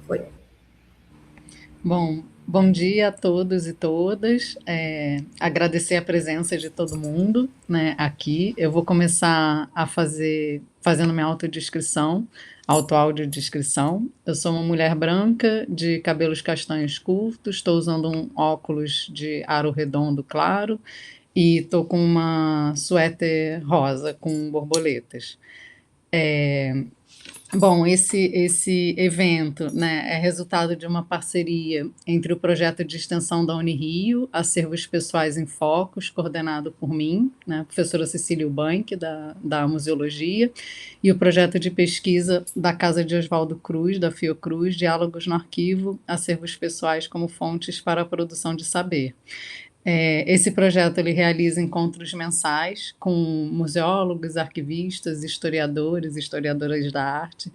Foi. Bom, bom dia a todos e todas. Agradecer a presença de todo mundo, né, aqui. Eu vou começar fazendo minha autoaudiodescrição. Eu sou uma mulher branca de cabelos castanhos curtos, estou usando um óculos de aro redondo claro e estou com uma suéter rosa com borboletas. Bom, esse evento, né, é resultado de uma parceria entre o projeto de extensão da Unirio, Acervos Pessoais em Focos, coordenado por mim, né, a professora Cecília Ubank, da Museologia, e o projeto de pesquisa da Casa de Oswaldo Cruz, da Fiocruz, Diálogos no Arquivo, Acervos Pessoais como Fontes para a Produção de Saber. Esse projeto ele realiza encontros mensais com museólogos, arquivistas, historiadores, historiadoras da arte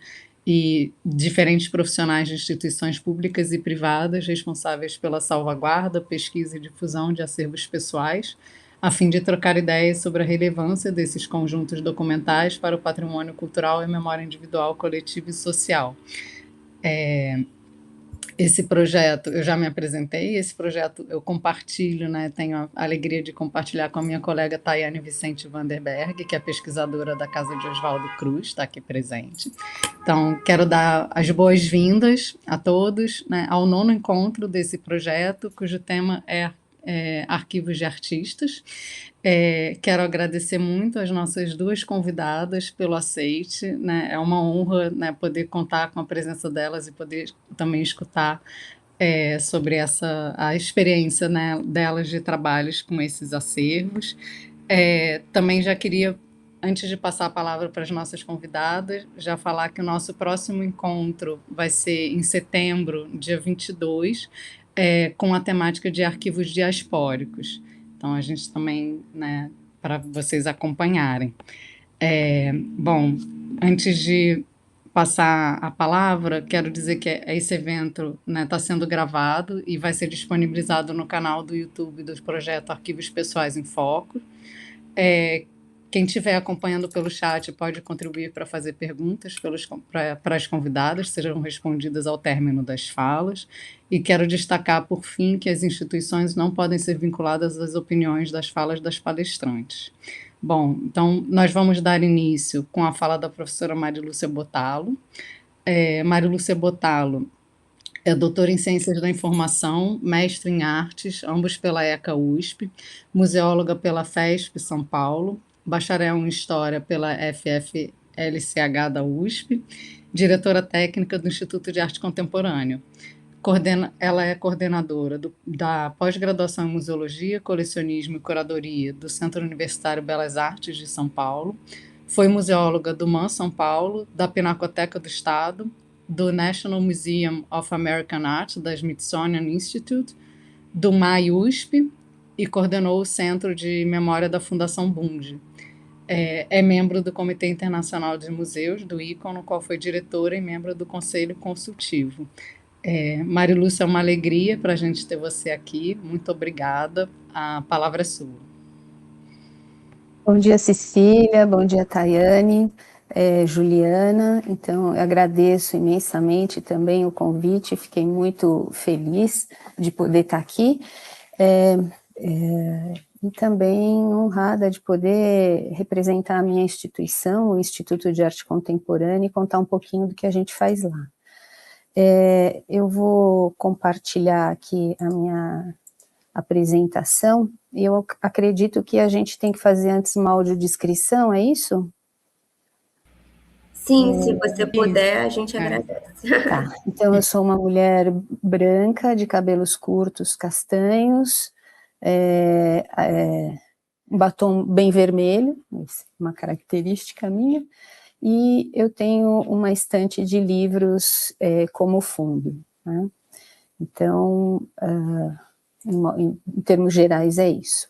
e diferentes profissionais de instituições públicas e privadas responsáveis pela salvaguarda, pesquisa e difusão de acervos pessoais, a fim de trocar ideias sobre a relevância desses conjuntos documentais para o patrimônio cultural e memória individual, coletiva e social. Esse projeto, eu já me apresentei, esse projeto eu compartilho, né, tenho a alegria de compartilhar com a minha colega Tayane Vicente Vanderberg, que é pesquisadora da Casa de Oswaldo Cruz, está aqui presente. Então, quero dar as boas-vindas a todos, né, ao nono encontro desse projeto, cujo tema é Arquivos de Artistas. Quero agradecer muito às nossas duas convidadas pelo aceite, né? É uma honra, né, poder contar com a presença delas e poder também escutar sobre a experiência, né, delas de trabalhos com esses acervos. Também já queria, antes de passar a palavra para as nossas convidadas, já falar que o nosso próximo encontro vai ser em setembro, dia 22, com a temática de arquivos diaspóricos. Então, a gente também, né, para vocês acompanharem. Bom, antes de passar a palavra, quero dizer que esse evento está sendo gravado e vai ser disponibilizado no canal do YouTube do projeto Arquivos Pessoais em Foco. Quem estiver acompanhando pelo chat pode contribuir para fazer perguntas para as convidadas, serão respondidas ao término das falas. E quero destacar, por fim, que as instituições não podem ser vinculadas às opiniões das falas das palestrantes. Bom, então nós vamos dar início com a fala da professora Marilúcia Bottalo. Marilúcia Bottalo é doutora em Ciências da Informação, mestre em Artes, ambos pela ECA USP, museóloga pela FESP São Paulo, bacharel em História pela FFLCH da USP, diretora técnica do Instituto de Arte Contemporânea. Ela é coordenadora da pós-graduação em Museologia, Colecionismo e Curadoria do Centro Universitário Belas Artes de São Paulo, foi museóloga do MAN São Paulo, da Pinacoteca do Estado, do National Museum of American Art, da Smithsonian Institute, do MAI-USP e coordenou o Centro de Memória da Fundação Bund. É membro do Comitê Internacional de Museus, do ICON, no qual foi diretora e membro do Conselho Consultivo. Marilúcia, é uma alegria para a gente ter você aqui. Muito obrigada. A palavra é sua. Bom dia, Cecília. Bom dia, Tayane. Juliana. Então, eu agradeço imensamente também o convite. Fiquei muito feliz de poder estar aqui. E também honrada de poder representar a minha instituição, o Instituto de Arte Contemporânea, e contar um pouquinho do que a gente faz lá. Eu vou compartilhar aqui a minha apresentação, e eu acredito que a gente tem que fazer antes uma audiodescrição, é isso? Sim, se você puder, a gente agradece. Tá, então eu sou uma mulher branca, de cabelos curtos, castanhos, um batom bem vermelho, uma característica minha, e eu tenho uma estante de livros como fundo, né? Então, em termos gerais é isso.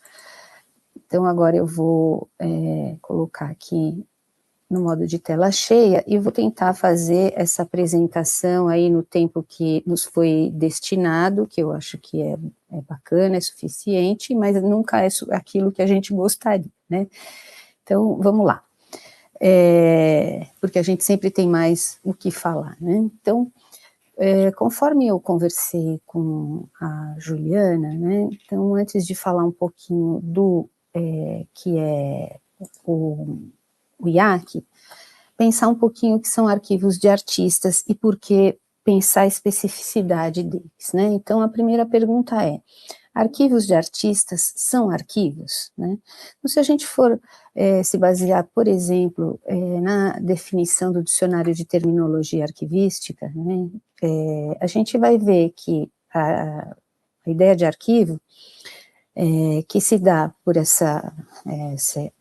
Então agora eu vou colocar aqui no modo de tela cheia e vou tentar fazer essa apresentação aí no tempo que nos foi destinado, que eu acho que é bacana, é suficiente, mas nunca é aquilo que a gente gostaria, né? Então vamos lá. Porque a gente sempre tem mais o que falar, né? Então, conforme eu conversei com a Juliana, né, então antes de falar um pouquinho do que é o IAC, pensar um pouquinho o que são arquivos de artistas e por que pensar a especificidade deles, né? Então, a primeira pergunta é: arquivos de artistas são arquivos, né? Então, se a gente for se basear, por exemplo, na definição do Dicionário de Terminologia Arquivística, né, a gente vai ver que a ideia de arquivo que se dá por essa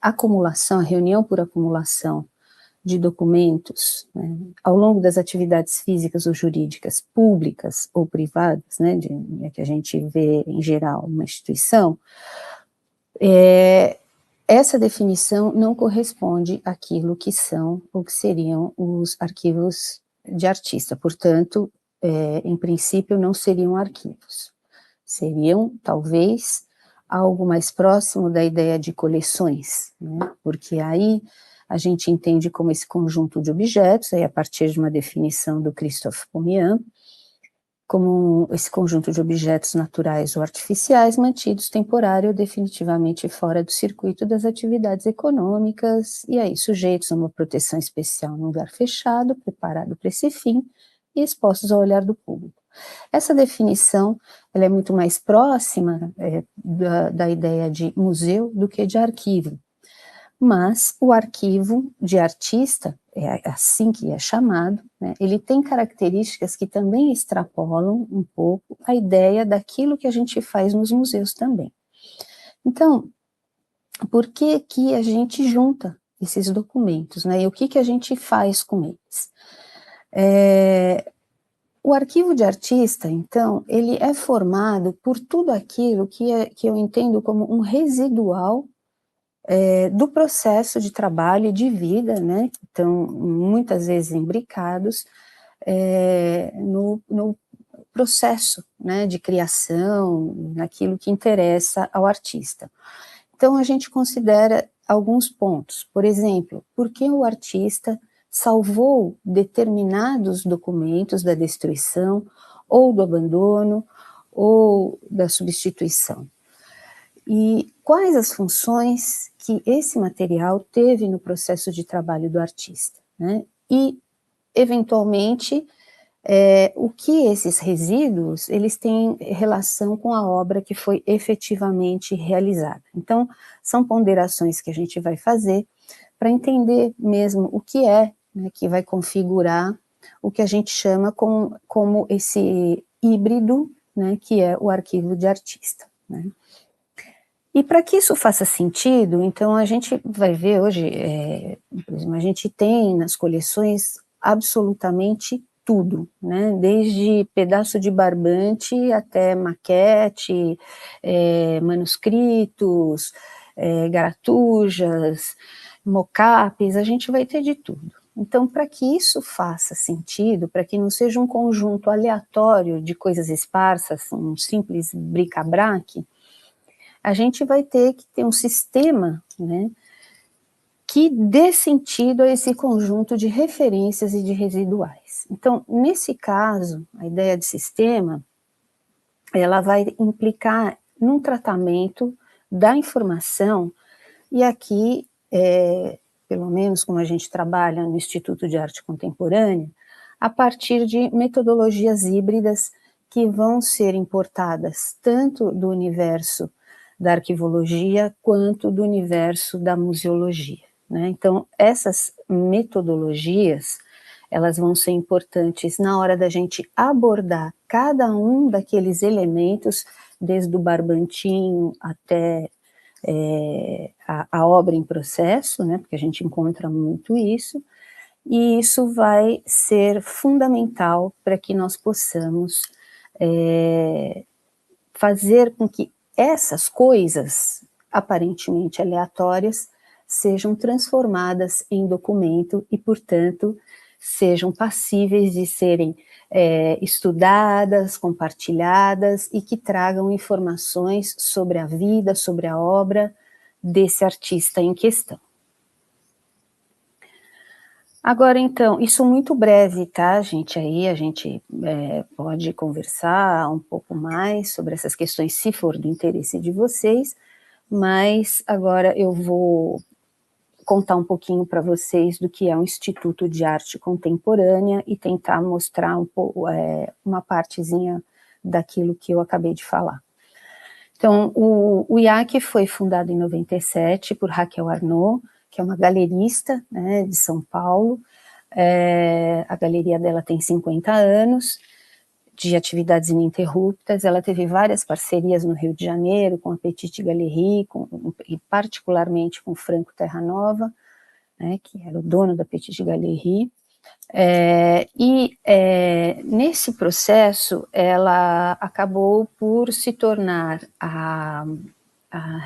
acumulação, a reunião por acumulação de documentos, né, ao longo das atividades físicas ou jurídicas, públicas ou privadas, né, que a gente vê em geral numa instituição, essa definição não corresponde àquilo que são ou que seriam os arquivos de artista, portanto, em princípio, não seriam arquivos, seriam, talvez, algo mais próximo da ideia de coleções, né, porque aí a gente entende como esse conjunto de objetos, aí a partir de uma definição do Christophe Pomian, como esse conjunto de objetos naturais ou artificiais mantidos temporário ou definitivamente fora do circuito das atividades econômicas, e aí sujeitos a uma proteção especial num lugar fechado, preparado para esse fim, e expostos ao olhar do público. Essa definição, ela é muito mais próxima da ideia de museu do que de arquivo, mas o arquivo de artista, é assim que é chamado, né, ele tem características que também extrapolam um pouco a ideia daquilo que a gente faz nos museus também. Então, por que que a gente junta esses documentos, né, e o que que a gente faz com eles? O arquivo de artista, então, ele é formado por tudo aquilo que eu entendo como um residual do processo de trabalho e de vida, né, que estão muitas vezes imbricados no processo, né, de criação, naquilo que interessa ao artista. Então, a gente considera alguns pontos, por exemplo, por que o artista salvou determinados documentos da destruição, ou do abandono, ou da substituição. E quais as funções que esse material teve no processo de trabalho do artista, né? E, eventualmente, o que esses resíduos, eles têm relação com a obra que foi efetivamente realizada. Então, são ponderações que a gente vai fazer para entender mesmo o que é, né, que vai configurar o que a gente chama como esse híbrido, né, que é o arquivo de artista, né? E para que isso faça sentido, então a gente vai ver hoje, por exemplo, a gente tem nas coleções absolutamente tudo, né, desde pedaço de barbante até maquete, manuscritos, garatujas, mockups, a gente vai ter de tudo. Então, para que isso faça sentido, para que não seja um conjunto aleatório de coisas esparsas, um simples bric-a-brac, a gente vai ter que ter um sistema, né, que dê sentido a esse conjunto de referências e de residuais. Então, nesse caso, a ideia de sistema, ela vai implicar num tratamento da informação, e aqui, pelo menos como a gente trabalha no Instituto de Arte Contemporânea, a partir de metodologias híbridas que vão ser importadas tanto do universo da arquivologia quanto do universo da museologia, né? Então, essas metodologias, elas vão ser importantes na hora da gente abordar cada um daqueles elementos, desde o barbantinho até a obra em processo, né, porque a gente encontra muito isso, e isso vai ser fundamental para que nós possamos fazer com que essas coisas, aparentemente aleatórias, sejam transformadas em documento e, portanto, sejam passíveis de serem estudadas, compartilhadas e que tragam informações sobre a vida, sobre a obra desse artista em questão. Agora, então, isso muito breve, tá, gente? Aí a gente pode conversar um pouco mais sobre essas questões, se for do interesse de vocês, mas agora eu vou contar um pouquinho para vocês do que é o Instituto de Arte Contemporânea e tentar mostrar um pouco, uma partezinha daquilo que eu acabei de falar. Então, o IAC foi fundado em 97 por Raquel Arnaud, que é uma galerista, né, de São Paulo. A galeria dela tem 50 anos de atividades ininterruptas. Ela teve várias parcerias no Rio de Janeiro, com a Petite Galerie, e particularmente com Franco Terranova, né, que era o dono da Petite Galerie. Nesse processo, ela acabou por se tornar a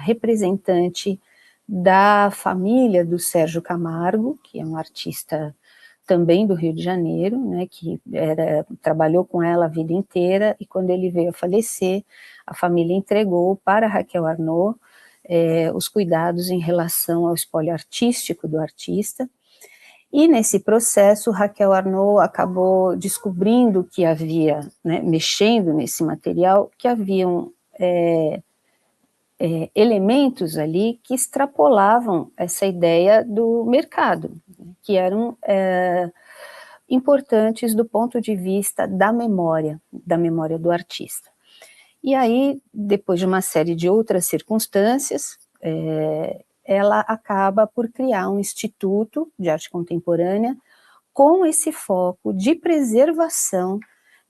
representante da família do Sérgio Camargo, que é um artista também do Rio de Janeiro, né, que trabalhou com ela a vida inteira, e quando ele veio a falecer, a família entregou para Raquel Arnaud os cuidados em relação ao espólio artístico do artista. E nesse processo, Raquel Arnaud acabou descobrindo que havia, né, mexendo nesse material, que haviam elementos ali que extrapolavam essa ideia do mercado, que eram importantes do ponto de vista da memória do artista. E aí, depois de uma série de outras circunstâncias, ela acaba por criar um instituto de arte contemporânea com esse foco de preservação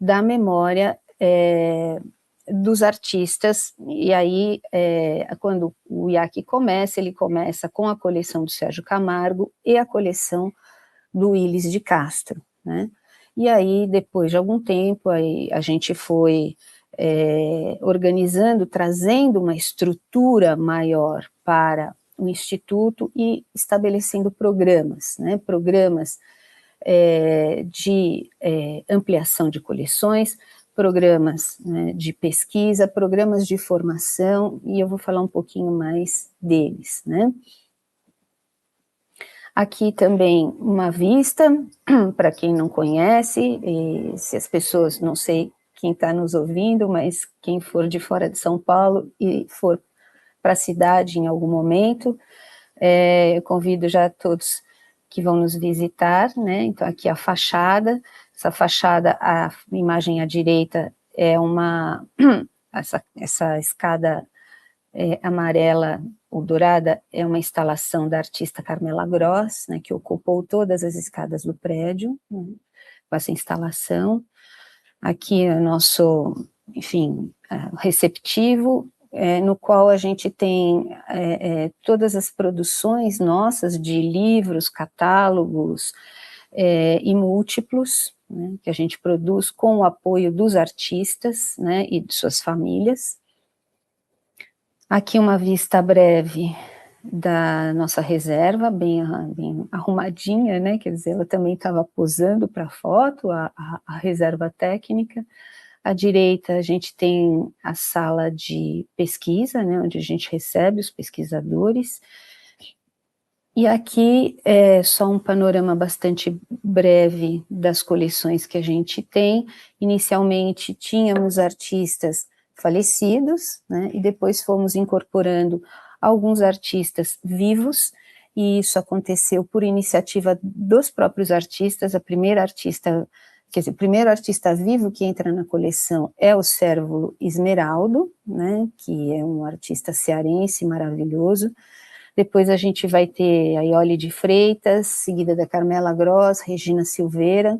da memória dos artistas. E aí, quando o IAC começa, ele começa com a coleção do Sérgio Camargo e a coleção do Willis de Castro, né? E aí, depois de algum tempo, aí a gente foi organizando, trazendo uma estrutura maior para o Instituto e estabelecendo programas, né? Programas de ampliação de coleções, programas, né, de pesquisa, programas de formação, e eu vou falar um pouquinho mais deles, né? Aqui também uma vista, para quem não conhece, e se as pessoas, não sei quem está nos ouvindo, mas quem for de fora de São Paulo e for para a cidade em algum momento, eu convido já todos que vão nos visitar, né? Então aqui a fachada, essa fachada, a imagem à direita é essa escada amarela ou dourada é uma instalação da artista Carmela Gross, né, que ocupou todas as escadas do prédio, né, com essa instalação. Aqui é o nosso, enfim, receptivo, no qual a gente tem todas as produções nossas de livros, catálogos e múltiplos, né, que a gente produz com o apoio dos artistas, né, e de suas famílias. Aqui uma vista breve da nossa reserva, bem arrumadinha, né, quer dizer, ela também estava posando para a foto, a reserva técnica. À direita a gente tem a sala de pesquisa, né, onde a gente recebe os pesquisadores. E aqui é só um panorama bastante breve das coleções que a gente tem. Inicialmente tínhamos artistas falecidos, né, e depois fomos incorporando alguns artistas vivos, e isso aconteceu por iniciativa dos próprios artistas. O primeiro artista vivo que entra na coleção é o Cérvulo Esmeraldo, né, que é um artista cearense maravilhoso. Depois a gente vai ter a Iole de Freitas, seguida da Carmela Gross, Regina Silveira,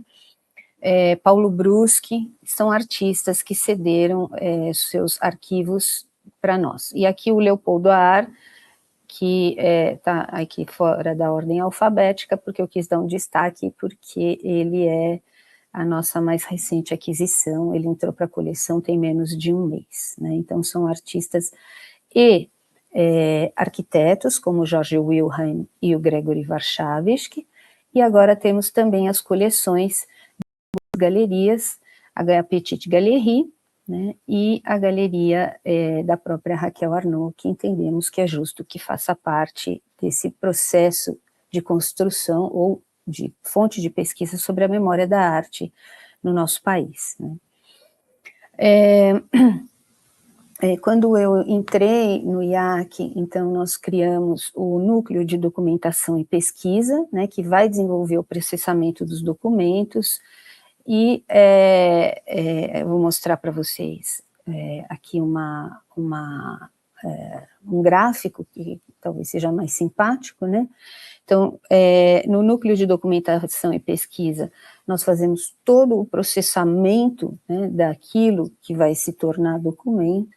Paulo Bruschi, são artistas que cederam seus arquivos para nós. E aqui o Leopoldo Aar, que está aqui fora da ordem alfabética, porque eu quis dar um destaque, porque ele é a nossa mais recente aquisição, ele entrou para a coleção tem menos de um mês, né? Então são artistas e arquitetos, como Jorge Wilhelm e o Gregory Warszawski, e agora temos também as coleções das galerias, a Petite Galerie, né, e a galeria da própria Raquel Arnaud, que entendemos que é justo que faça parte desse processo de construção ou de fonte de pesquisa sobre a memória da arte no nosso país, né? Quando eu entrei no IAC, então nós criamos o Núcleo de Documentação e Pesquisa, né, que vai desenvolver o processamento dos documentos, e eu vou mostrar para vocês aqui um gráfico que talvez seja mais simpático, né? Então, no Núcleo de Documentação e Pesquisa, nós fazemos todo o processamento, né, daquilo que vai se tornar documento.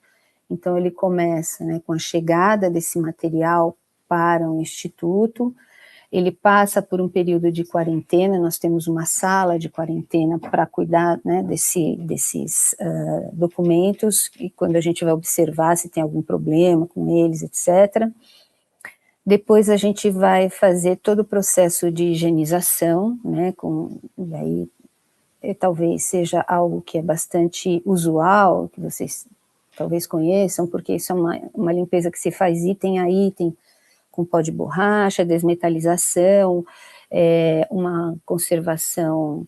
Então, ele começa, né, com a chegada desse material para o Instituto, ele passa por um período de quarentena, nós temos uma sala de quarentena para cuidar, né, desses documentos, e quando a gente vai observar se tem algum problema com eles, etc. Depois a gente vai fazer todo o processo de higienização, né, e aí talvez seja algo que é bastante usual, que vocês talvez conheçam, porque isso é uma limpeza que se faz item a item, com pó de borracha, desmetalização, uma conservação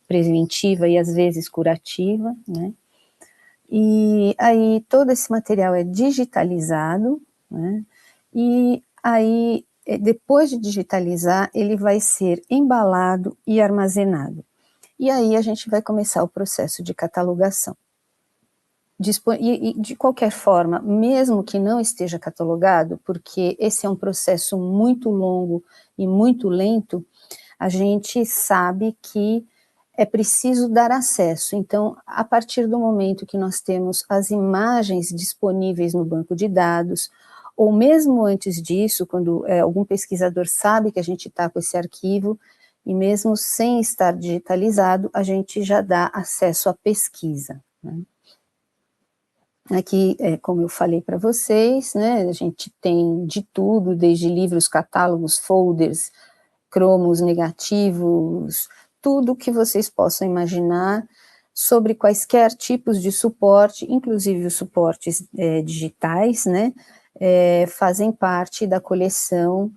preventiva e às vezes curativa, né? E aí todo esse material é digitalizado, né? E aí, depois de digitalizar, ele vai ser embalado e armazenado. E aí a gente vai começar o processo de catalogação. E de qualquer forma, mesmo que não esteja catalogado, porque esse é um processo muito longo e muito lento, a gente sabe que é preciso dar acesso. Então, a partir do momento que nós temos as imagens disponíveis no banco de dados, ou mesmo antes disso, quando algum pesquisador sabe que a gente está com esse arquivo, e mesmo sem estar digitalizado, a gente já dá acesso à pesquisa, né? Aqui, como eu falei para vocês, né, a gente tem de tudo, desde livros, catálogos, folders, cromos, negativos, tudo que vocês possam imaginar sobre quaisquer tipos de suporte, inclusive os suportes digitais, né, fazem parte da coleção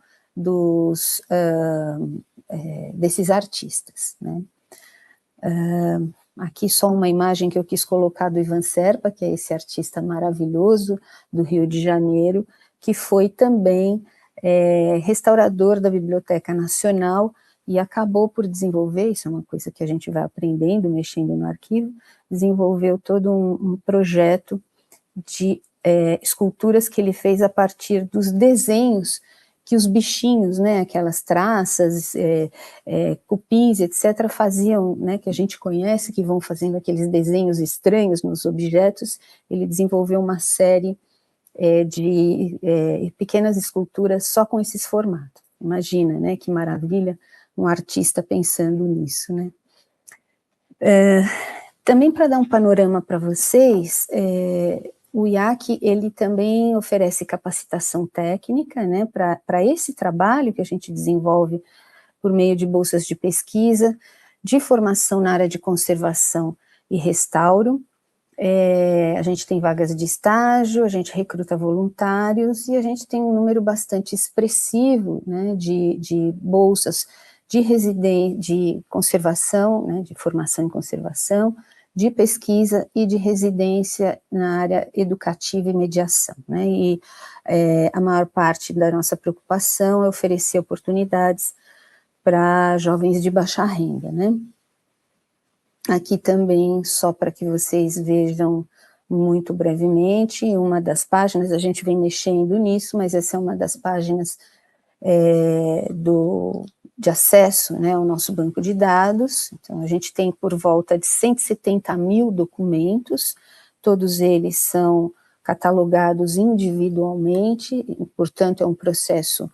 desses artistas, né. Aqui só uma imagem que eu quis colocar do Ivan Serpa, que é esse artista maravilhoso do Rio de Janeiro, que foi também restaurador da Biblioteca Nacional e acabou por desenvolver, isso é uma coisa que a gente vai aprendendo, mexendo no arquivo, desenvolveu todo um projeto de esculturas que ele fez a partir dos desenhos que os bichinhos, né, aquelas traças, cupins, etc., faziam, né, que a gente conhece, que vão fazendo aqueles desenhos estranhos nos objetos. Ele desenvolveu uma série de pequenas esculturas só com esses formatos. Imagina, né, que maravilha, um artista pensando nisso, né. Também para dar um panorama para vocês, o IAC, ele também oferece capacitação técnica, né, para esse trabalho que a gente desenvolve por meio de bolsas de pesquisa, de formação na área de conservação e restauro. A gente tem vagas de estágio, a gente recruta voluntários e a gente tem um número bastante expressivo, né, de bolsas de conservação, né, de formação em conservação, de pesquisa e de residência na área educativa e mediação, né, e a maior parte da nossa preocupação é oferecer oportunidades para jovens de baixa renda, né. Aqui também, só para que vocês vejam muito brevemente, uma das páginas, a gente vem mexendo nisso, mas essa é uma das páginas de acesso, né, ao nosso banco de dados. Então, a gente tem por volta de 170 mil documentos, todos eles são catalogados individualmente, e, portanto, é um processo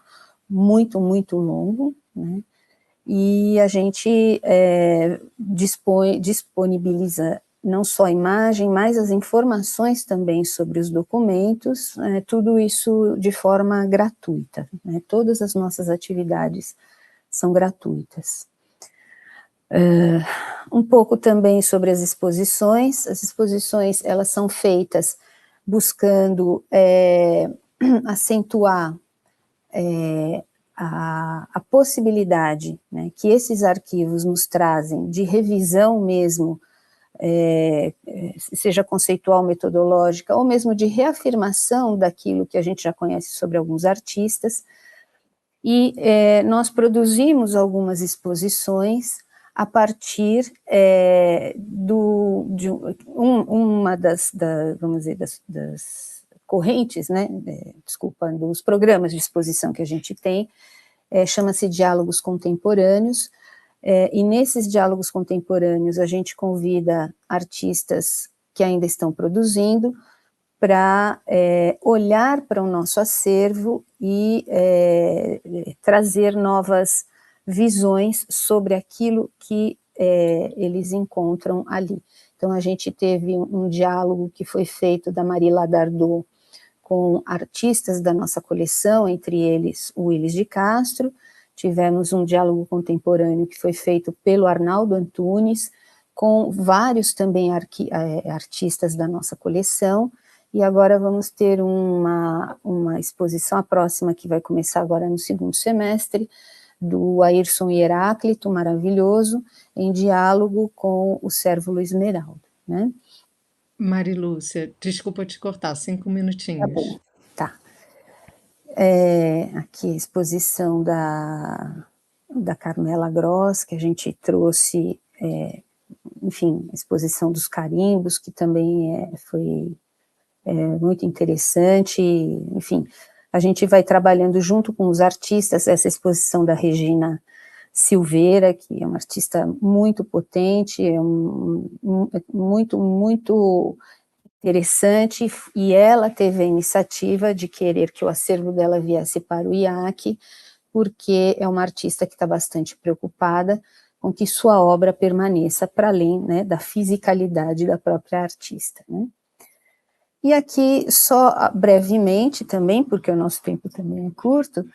muito, muito longo, né, e a gente disponibiliza não só a imagem, mas as informações também sobre os documentos, tudo isso de forma gratuita, né, todas as nossas atividades são gratuitas. Um pouco também sobre as exposições elas são feitas buscando acentuar a possibilidade, né, que esses arquivos nos trazem de revisão mesmo, seja conceitual, metodológica, ou mesmo de reafirmação daquilo que a gente já conhece sobre alguns artistas, e nós produzimos algumas exposições a partir uma vamos dizer, das correntes, né, desculpa, dos programas de exposição que a gente tem, chama-se Diálogos Contemporâneos, e nesses diálogos contemporâneos a gente convida artistas que ainda estão produzindo para olhar para o nosso acervo e trazer novas visões sobre aquilo que eles encontram ali. Então a gente teve um diálogo que foi feito da Marila Dardot com artistas da nossa coleção, entre eles o Willis de Castro. Tivemos um diálogo contemporâneo que foi feito pelo Arnaldo Antunes, com vários também artistas da nossa coleção, e agora vamos ter uma exposição, a próxima que vai começar agora no segundo semestre, do Ayrson Heráclito, maravilhoso, em diálogo com o Cérvulo Esmeralda, né? Marilúcia, desculpa te cortar, 5 minutinhos. Tá bom, tá. Aqui a exposição da Carmela Gross, que a gente trouxe, enfim, a exposição dos carimbos, que também foi muito interessante, enfim, a gente vai trabalhando junto com os artistas, essa exposição da Regina Silveira, que é uma artista muito potente, muito interessante, e ela teve a iniciativa de querer que o acervo dela viesse para o IAC, porque é uma artista que está bastante preocupada com que sua obra permaneça para além, né, da fisicalidade da própria artista, né. E aqui, só brevemente também, porque o nosso tempo também é curto,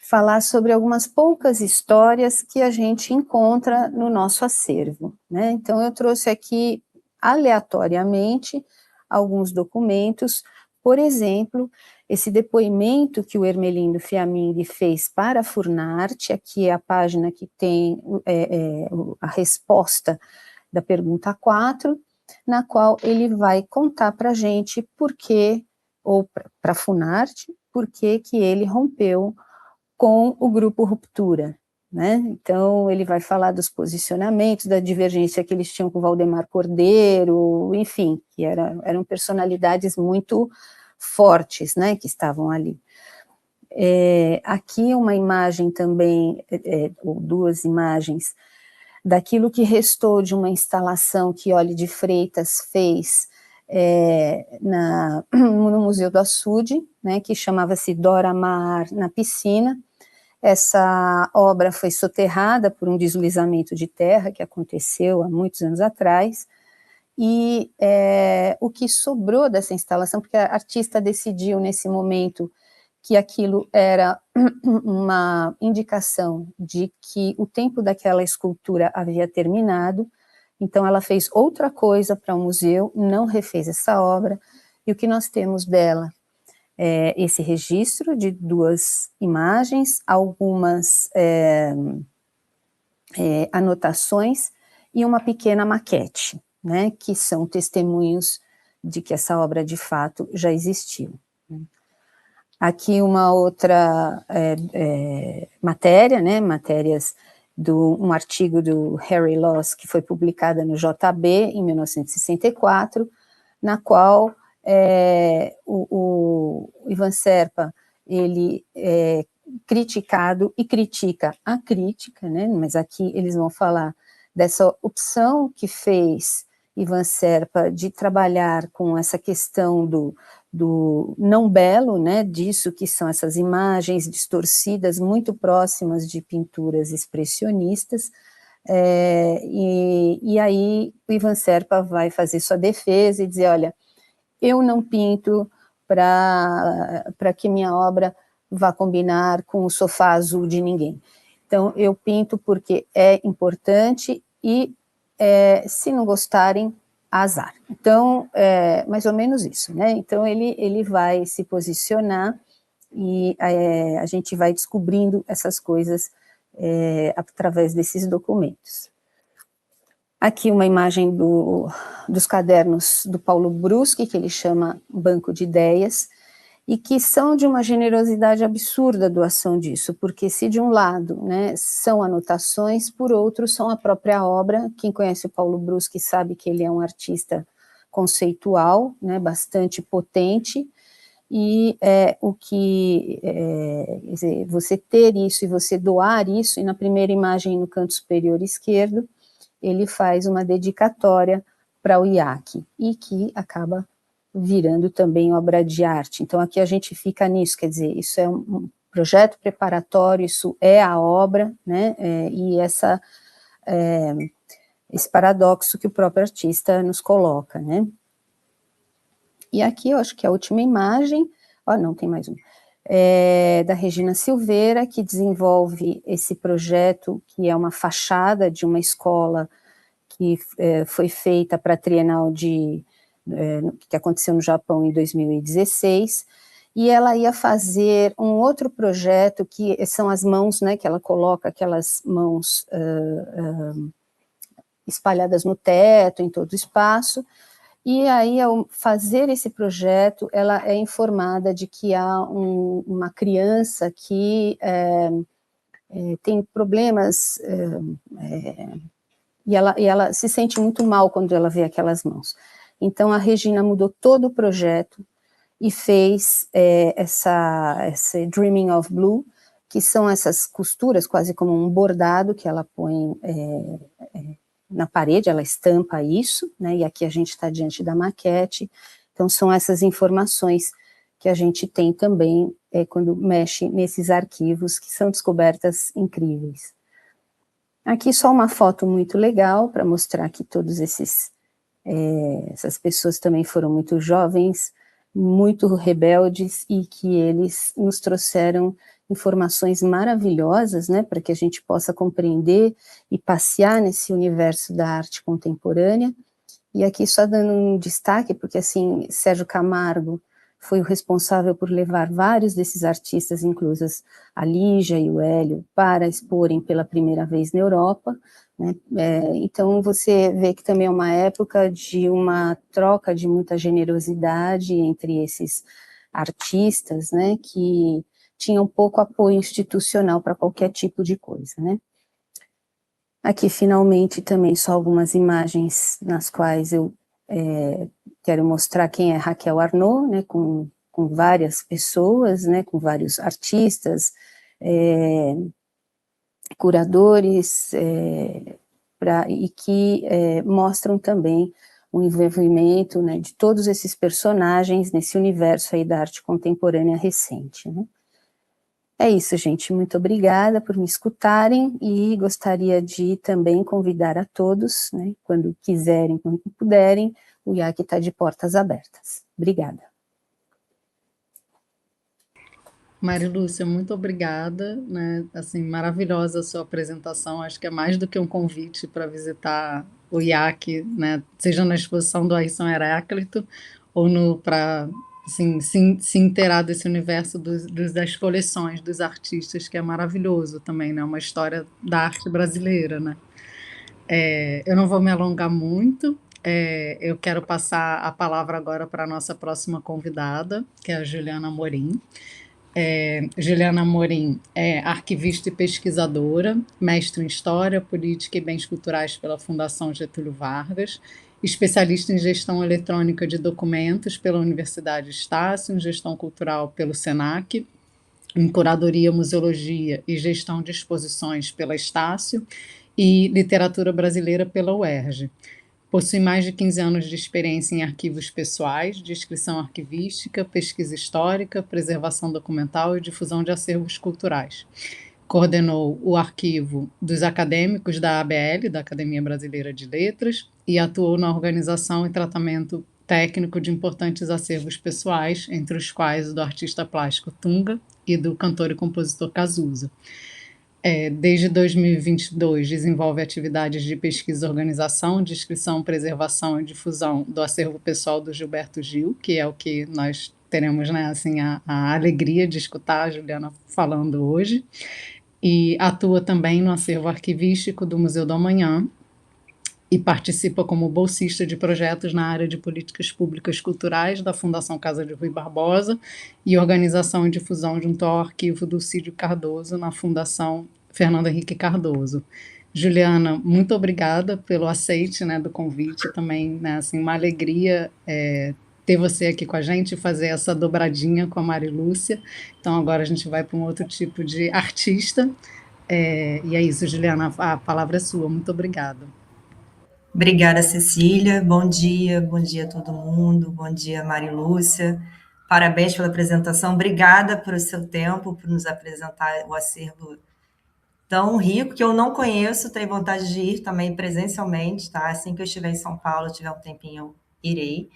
falar sobre algumas poucas histórias que a gente encontra no nosso acervo, né. Então eu trouxe aqui, aleatoriamente, alguns documentos, por exemplo, esse depoimento que o Ermelindo Fiammingue fez para a Furnarte, aqui é a página que tem a resposta da pergunta 4, na qual ele vai contar para a gente por que, ou para a Funarte, por que ele rompeu com o grupo Ruptura, né? Então, ele vai falar dos posicionamentos, da divergência que eles tinham com o Valdemar Cordeiro, enfim, que eram personalidades muito fortes, né, que estavam ali. Aqui uma imagem também, ou duas imagens, daquilo que restou de uma instalação que Olhe de Freitas fez no Museu do Açude, né, que chamava-se Dora Maar na Piscina. Essa obra foi soterrada por um deslizamento de terra que aconteceu há muitos anos atrás, e o que sobrou dessa instalação, porque a artista decidiu nesse momento que aquilo era uma indicação de que o tempo daquela escultura havia terminado, então ela fez outra coisa para o museu, não refez essa obra, e o que nós temos dela é esse registro de duas imagens, algumas anotações e uma pequena maquete, né, que são testemunhos de que essa obra de fato já existiu. Aqui uma outra matéria, né, um artigo do Harry Loss, que foi publicada no JB em 1964, na qual o Ivan Serpa, ele é criticado e critica a crítica, né, mas aqui eles vão falar dessa opção que fez Ivan Serpa de trabalhar com essa questão do não belo, né, disso que são essas imagens distorcidas muito próximas de pinturas expressionistas, e aí o Ivan Serpa vai fazer sua defesa e dizer, olha, eu não pinto para que minha obra vá combinar com o sofá azul de ninguém. Então, eu pinto porque é importante e, se não gostarem, azar. Então, mais ou menos isso, né? Então, ele vai se posicionar e a gente vai descobrindo essas coisas através desses documentos. Aqui uma imagem dos cadernos do Paulo Bruschi, que ele chama Banco de Ideias, e que são de uma generosidade absurda a doação disso, porque se de um lado, né, são anotações, por outro são a própria obra. Quem conhece o Paulo Bruschi sabe que ele é um artista conceitual, né, bastante potente, e quer dizer, você ter isso e você doar isso, e na primeira imagem no canto superior esquerdo, ele faz uma dedicatória para o IAC, e que acaba virando também obra de arte. Então aqui a gente fica nisso, quer dizer, isso é um projeto preparatório, isso é a obra, né, e esse paradoxo que o próprio artista nos coloca, né. E aqui eu acho que a última imagem, não, tem mais uma, da Regina Silveira, que desenvolve esse projeto, que é uma fachada de uma escola que foi feita para a Trienal que aconteceu no Japão em 2016, e ela ia fazer um outro projeto, que são as mãos, né, que ela coloca aquelas mãos espalhadas no teto, em todo o espaço, e aí, ao fazer esse projeto, ela é informada de que há uma criança que tem problemas, e ela se sente muito mal quando ela vê aquelas mãos. Então, a Regina mudou todo o projeto e fez esse Dreaming of Blue, que são essas costuras, quase como um bordado, que ela põe na parede, ela estampa isso, né, e aqui a gente está diante da maquete. Então são essas informações que a gente tem também quando mexe nesses arquivos, que são descobertas incríveis. Aqui só uma foto muito legal, para mostrar que todos essas pessoas também foram muito jovens, muito rebeldes, e que eles nos trouxeram informações maravilhosas, né, para que a gente possa compreender e passear nesse universo da arte contemporânea. E aqui só dando um destaque, porque assim, Sérgio Camargo foi o responsável por levar vários desses artistas, inclusos a Lígia e o Hélio, para exporem pela primeira vez na Europa, né? Então você vê que também é uma época de uma troca de muita generosidade entre esses artistas, né, que tinham pouco apoio institucional para qualquer tipo de coisa, né. Aqui, finalmente, também só algumas imagens nas quais eu quero mostrar quem é Raquel Arnaud, né, com várias pessoas, né, com vários artistas, curadores, e que mostram também o envolvimento, né, de todos esses personagens nesse universo aí da arte contemporânea recente, né. É isso, gente, muito obrigada por me escutarem, e gostaria de também convidar a todos, né, quando quiserem, quando puderem, o IAC está de portas abertas. Obrigada. Marilúcia, muito obrigada, né? Assim, maravilhosa a sua apresentação. Acho que é mais do que um convite para visitar o IAC, né? Seja na exposição do Ayrton Heráclito ou para assim, se inteirar desse universo das coleções dos artistas, que é maravilhoso também, né? Uma história da arte brasileira, né? Eu não vou me alongar muito. Eu quero passar a palavra agora para a nossa próxima convidada, que é a Juliana Amorim. Juliana Amorim é arquivista e pesquisadora, mestre em História, Política e Bens Culturais pela Fundação Getúlio Vargas, especialista em Gestão Eletrônica de Documentos pela Universidade Estácio, em Gestão Cultural pelo SENAC, em Curadoria, Museologia e Gestão de Exposições pela Estácio e Literatura Brasileira pela UERJ. Possui mais de 15 anos de experiência em arquivos pessoais, descrição arquivística, pesquisa histórica, preservação documental e difusão de acervos culturais. Coordenou o arquivo dos acadêmicos da ABL, da Academia Brasileira de Letras, e atuou na organização e tratamento técnico de importantes acervos pessoais, entre os quais o do artista plástico Tunga e do cantor e compositor Cazuza. Desde 2022, desenvolve atividades de pesquisa, organização, descrição, preservação e difusão do acervo pessoal do Gilberto Gil, que é o que nós teremos, né, assim, a alegria de escutar a Juliana falando hoje, e atua também no acervo arquivístico do Museu do Amanhã, e participa como bolsista de projetos na área de políticas públicas culturais da Fundação Casa de Rui Barbosa e organização e difusão junto ao arquivo do Cídio Cardoso na Fundação Fernando Henrique Cardoso. Juliana, muito obrigada pelo aceite, né, do convite, também, né, assim, uma alegria ter você aqui com a gente e fazer essa dobradinha com a Mari Lúcia. Então agora a gente vai para um outro tipo de artista, e é isso, Juliana, a palavra é sua, muito obrigada. Obrigada, Cecília. Bom dia a todo mundo. Bom dia, Mari Lúcia. Parabéns pela apresentação. Obrigada por seu tempo, por nos apresentar o acervo tão rico que eu não conheço. Tenho vontade de ir também presencialmente, tá? Assim que eu estiver em São Paulo, tiver um tempinho, eu irei.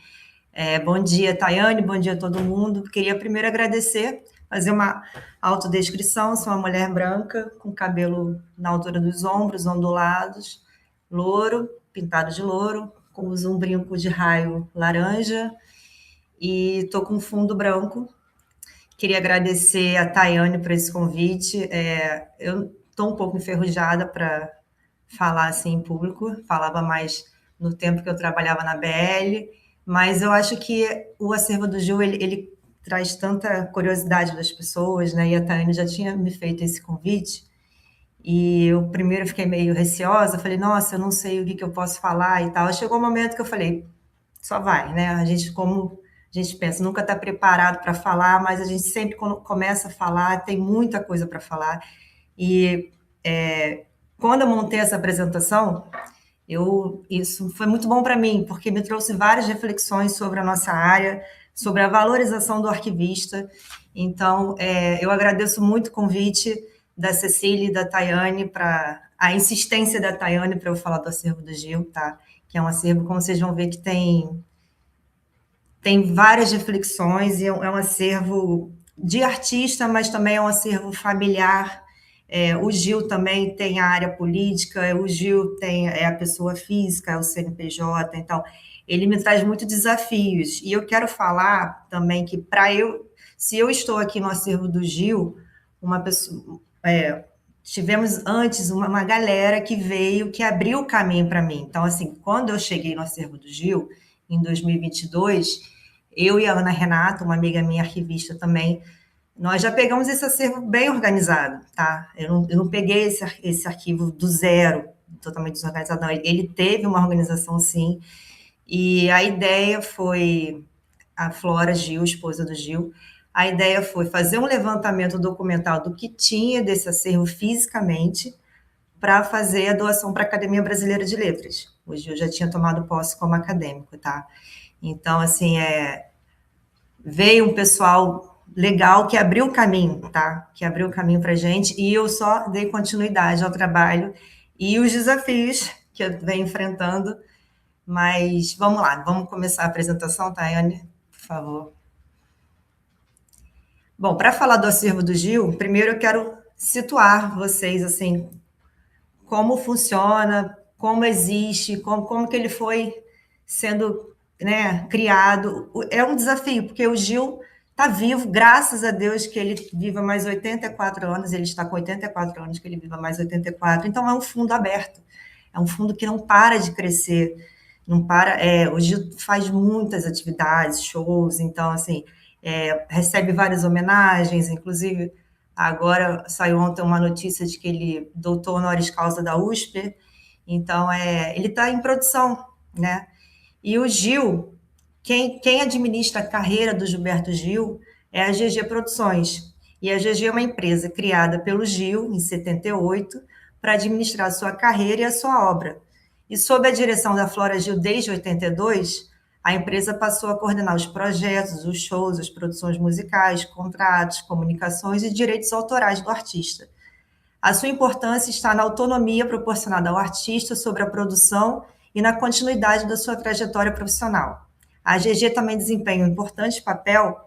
Bom dia, Tayane. Bom dia a todo mundo. Queria primeiro agradecer, fazer uma autodescrição. Sou uma mulher branca, com cabelo na altura dos ombros, ondulados, louro, pintado de louro, uso um brinco de raio laranja e estou com fundo branco. Queria agradecer a Tayane por esse convite. Eu estou um pouco enferrujada para falar assim em público, falava mais no tempo que eu trabalhava na BL, mas eu acho que o acervo do Gil, ele traz tanta curiosidade das pessoas, né? E a Tayane já tinha me feito esse convite, e eu primeiro fiquei meio receosa, falei, nossa, eu não sei o que eu posso falar e tal. Chegou um momento que eu falei, só vai, né? A gente, como a gente pensa, nunca está preparado para falar, mas a gente sempre, quando começa a falar, tem muita coisa para falar. E quando eu montei essa apresentação, isso foi muito bom para mim, porque me trouxe várias reflexões sobre a nossa área, sobre a valorização do arquivista. Então, eu agradeço muito o convite da Cecília e da Tayane, a insistência da Tayane para eu falar do acervo do Gil, tá? Que é um acervo, como vocês vão ver, que tem várias reflexões, e é um acervo de artista, mas também é um acervo familiar. O Gil também tem a área política, o Gil tem a pessoa física, o CNPJ, então ele me traz muitos desafios. E eu quero falar também que se eu estou aqui no acervo do Gil, uma pessoa... tivemos antes uma galera que veio, que abriu o caminho para mim. Então, assim, quando eu cheguei no acervo do Gil, em 2022, eu e a Ana Renata, uma amiga minha arquivista também, nós já pegamos esse acervo bem organizado, tá? Eu não peguei esse arquivo do zero, totalmente desorganizado, não. Ele teve uma organização, sim, e a ideia foi, a Flora Gil, esposa do Gil, a ideia foi fazer um levantamento documental do que tinha desse acervo fisicamente para fazer a doação para a Academia Brasileira de Letras. O Gil já tinha tomado posse como acadêmico, tá? Então, assim, veio um pessoal legal que abriu o caminho, tá? Que abriu o caminho para a gente, e eu só dei continuidade ao trabalho e os desafios que eu venho enfrentando. Mas vamos lá, vamos começar a apresentação, Tayane, por favor. Bom, para falar do acervo do Gil, primeiro eu quero situar vocês, assim, como funciona, como existe, como que ele foi sendo, né, criado. É um desafio, porque o Gil está vivo, graças a Deus que ele viva mais 84 anos, ele está com 84 anos, que ele viva mais 84, então é um fundo aberto, é um fundo que não para de crescer, não para, o Gil faz muitas atividades, shows, então, assim, recebe várias homenagens, inclusive agora saiu ontem uma notícia de que ele doutor honoris causa da USP, então ele está em produção, né? E o Gil, quem administra a carreira do Gilberto Gil é a GG Produções, e a GG é uma empresa criada pelo Gil em 78 para administrar a sua carreira e a sua obra. E sob a direção da Flora Gil desde 82, a empresa passou a coordenar os projetos, os shows, as produções musicais, contratos, comunicações e direitos autorais do artista. A sua importância está na autonomia proporcionada ao artista sobre a produção e na continuidade da sua trajetória profissional. A GG também desempenha um importante papel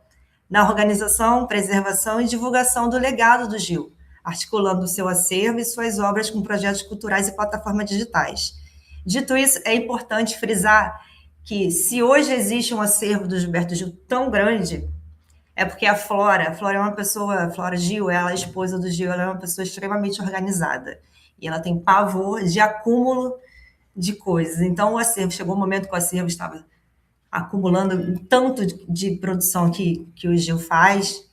na organização, preservação e divulgação do legado do Gil, articulando o seu acervo e suas obras com projetos culturais e plataformas digitais. Dito isso, é importante frisar que, se hoje existe um acervo do Gilberto Gil tão grande, é porque a Flora é uma pessoa, a Flora Gil, ela é a esposa do Gil, ela é uma pessoa extremamente organizada. E ela tem pavor de acúmulo de coisas. Então, o acervo, chegou um momento que o acervo estava acumulando um tanto de produção que o Gil faz,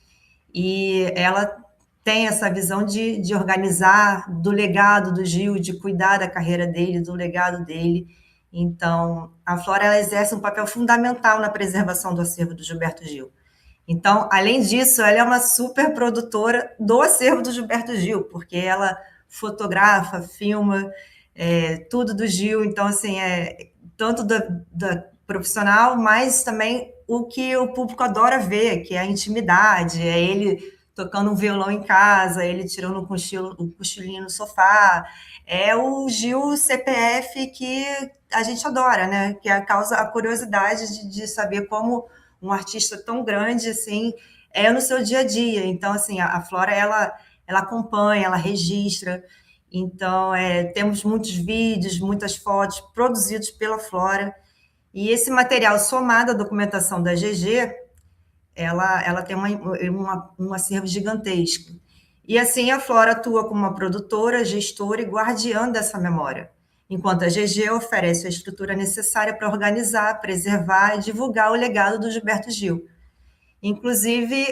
e ela tem essa visão de organizar do legado do Gil, de cuidar da carreira dele, do legado dele. Então, a Flora ela exerce um papel fundamental na preservação do acervo do Gilberto Gil. Então, além disso, ela é uma super produtora do acervo do Gilberto Gil, porque ela fotografa, filma tudo do Gil. Então, assim, tanto da profissional, mas também o que o público adora ver, que é a intimidade, é ele tocando um violão em casa, ele tirando um cochilinho no sofá. É o Gil CPF que a gente adora, né? Que causa a curiosidade de saber como um artista tão grande assim é no seu dia a dia. Então, assim, a Flora ela acompanha, ela registra. Então, temos muitos vídeos, muitas fotos produzidos pela Flora. E esse material, somado à documentação da GG, ela tem um acervo gigantesco. E assim, a Flora atua como uma produtora, gestora e guardiã dessa memória, enquanto a GG oferece a estrutura necessária para organizar, preservar e divulgar o legado do Gilberto Gil. Inclusive,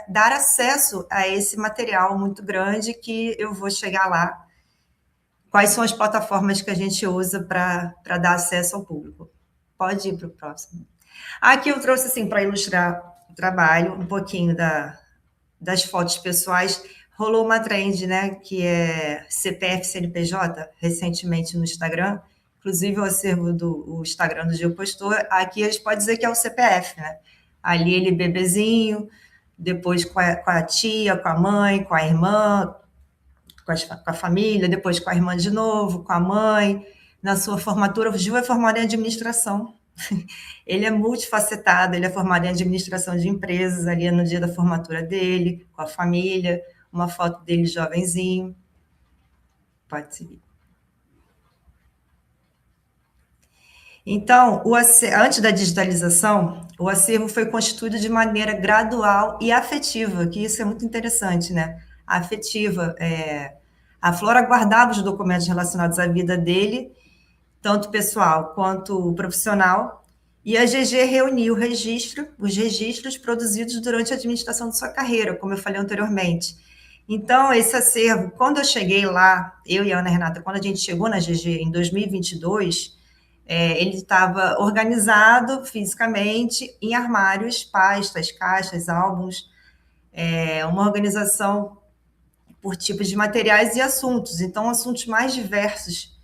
dar acesso a esse material muito grande que eu vou chegar lá. Quais são as plataformas que a gente usa para dar acesso ao público? Pode ir para o próximo. Aqui eu trouxe, assim, para ilustrar o trabalho, um pouquinho das fotos pessoais. Rolou uma trend, né, que é CPF CNPJ, recentemente no Instagram. Inclusive, o acervo do Instagram do Gil postou. Aqui a gente pode dizer que é o CPF, né? Ali ele bebezinho, depois com a tia, com a mãe, com a irmã, com a família, depois com a irmã de novo, com a mãe. Na sua formatura, o Gil é formado em administração. Ele é multifacetado, ele é formado em administração de empresas, ali no dia da formatura dele, com a família, uma foto dele jovenzinho. Pode seguir. Então, antes da digitalização, o acervo foi constituído de maneira gradual e afetiva, que isso é muito interessante, né? Afetiva. A Flora guardava os documentos relacionados à vida dele, tanto pessoal quanto profissional, e a GG reuniu os registros produzidos durante a administração de sua carreira, como eu falei anteriormente. Então, esse acervo, quando eu cheguei lá, eu e a Ana Renata, quando a gente chegou na GG em 2022, ele estava organizado fisicamente em armários, pastas, caixas, álbuns, uma organização por tipos de materiais e assuntos. Então, assuntos mais diversos,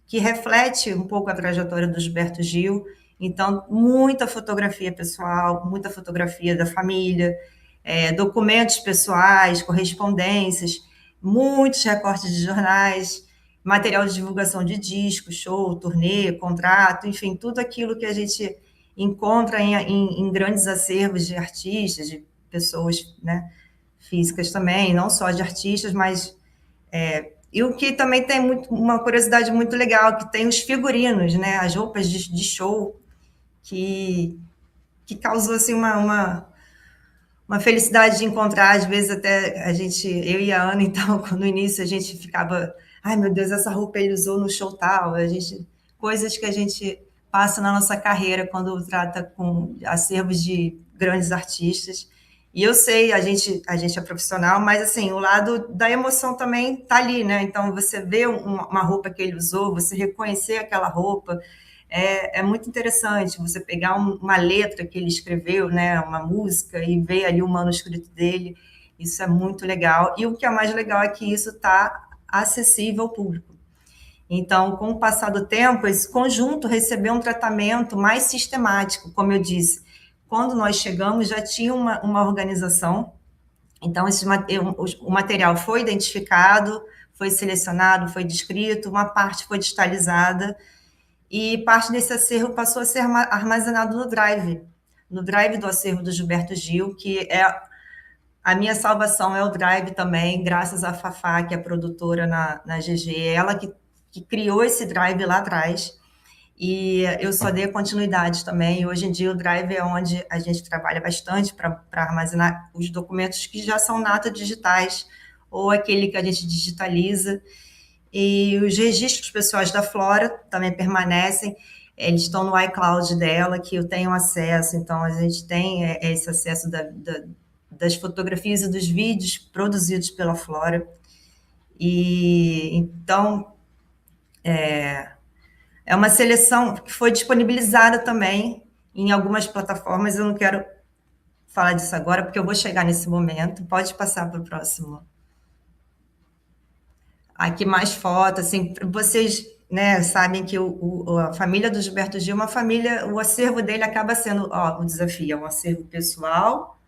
que reflete um pouco a trajetória do Gilberto Gil. Então, muita fotografia pessoal, muita fotografia da família, documentos pessoais, correspondências, muitos recortes de jornais, material de divulgação de disco, show, turnê, contrato, enfim, tudo aquilo que a gente encontra em grandes acervos de artistas, de pessoas, né, físicas também, não só de artistas, mas... E o que também tem uma curiosidade muito legal, que tem os figurinos, né, as roupas de show, que causou assim, uma felicidade de encontrar. Às vezes até eu e a Ana, então, no início a gente ficava, ai meu Deus, essa roupa ele usou no show tal, coisas que a gente passa na nossa carreira quando trata com acervos de grandes artistas. E eu sei, a gente é profissional, mas assim, o lado da emoção também está ali, né? Então, você vê uma roupa que ele usou, você reconhecer aquela roupa, é muito interessante. Você pegar uma letra que ele escreveu, né? Uma música, e ver ali o manuscrito dele, isso é muito legal. E o que é mais legal é que isso está acessível ao público. Então, com o passar do tempo, esse conjunto recebeu um tratamento mais sistemático, como eu disse. Quando nós chegamos, já tinha uma organização. Então, o material foi identificado, foi selecionado, foi descrito, uma parte foi digitalizada, e parte desse acervo passou a ser armazenado no Drive do acervo do Gilberto Gil, que é a minha salvação, é o Drive também, graças à Fafá, que é produtora na GG, ela que criou esse Drive lá atrás. e eu só dei continuidade também. Hoje em dia o Drive é onde a gente trabalha bastante para armazenar os documentos que já são nata digitais, ou aquele que a gente digitaliza. E os registros pessoais da Flora também permanecem, eles estão no iCloud dela, que eu tenho acesso, então a gente tem esse acesso das fotografias e dos vídeos produzidos pela Flora. E então é uma seleção que foi disponibilizada também em algumas plataformas. Eu não quero falar disso agora, porque eu vou chegar nesse momento. Pode passar para o próximo. Aqui mais fotos, assim, vocês, né, sabem que a família do Gilberto Gil é uma família, o acervo dele acaba sendo, o desafio, é um acervo pessoal,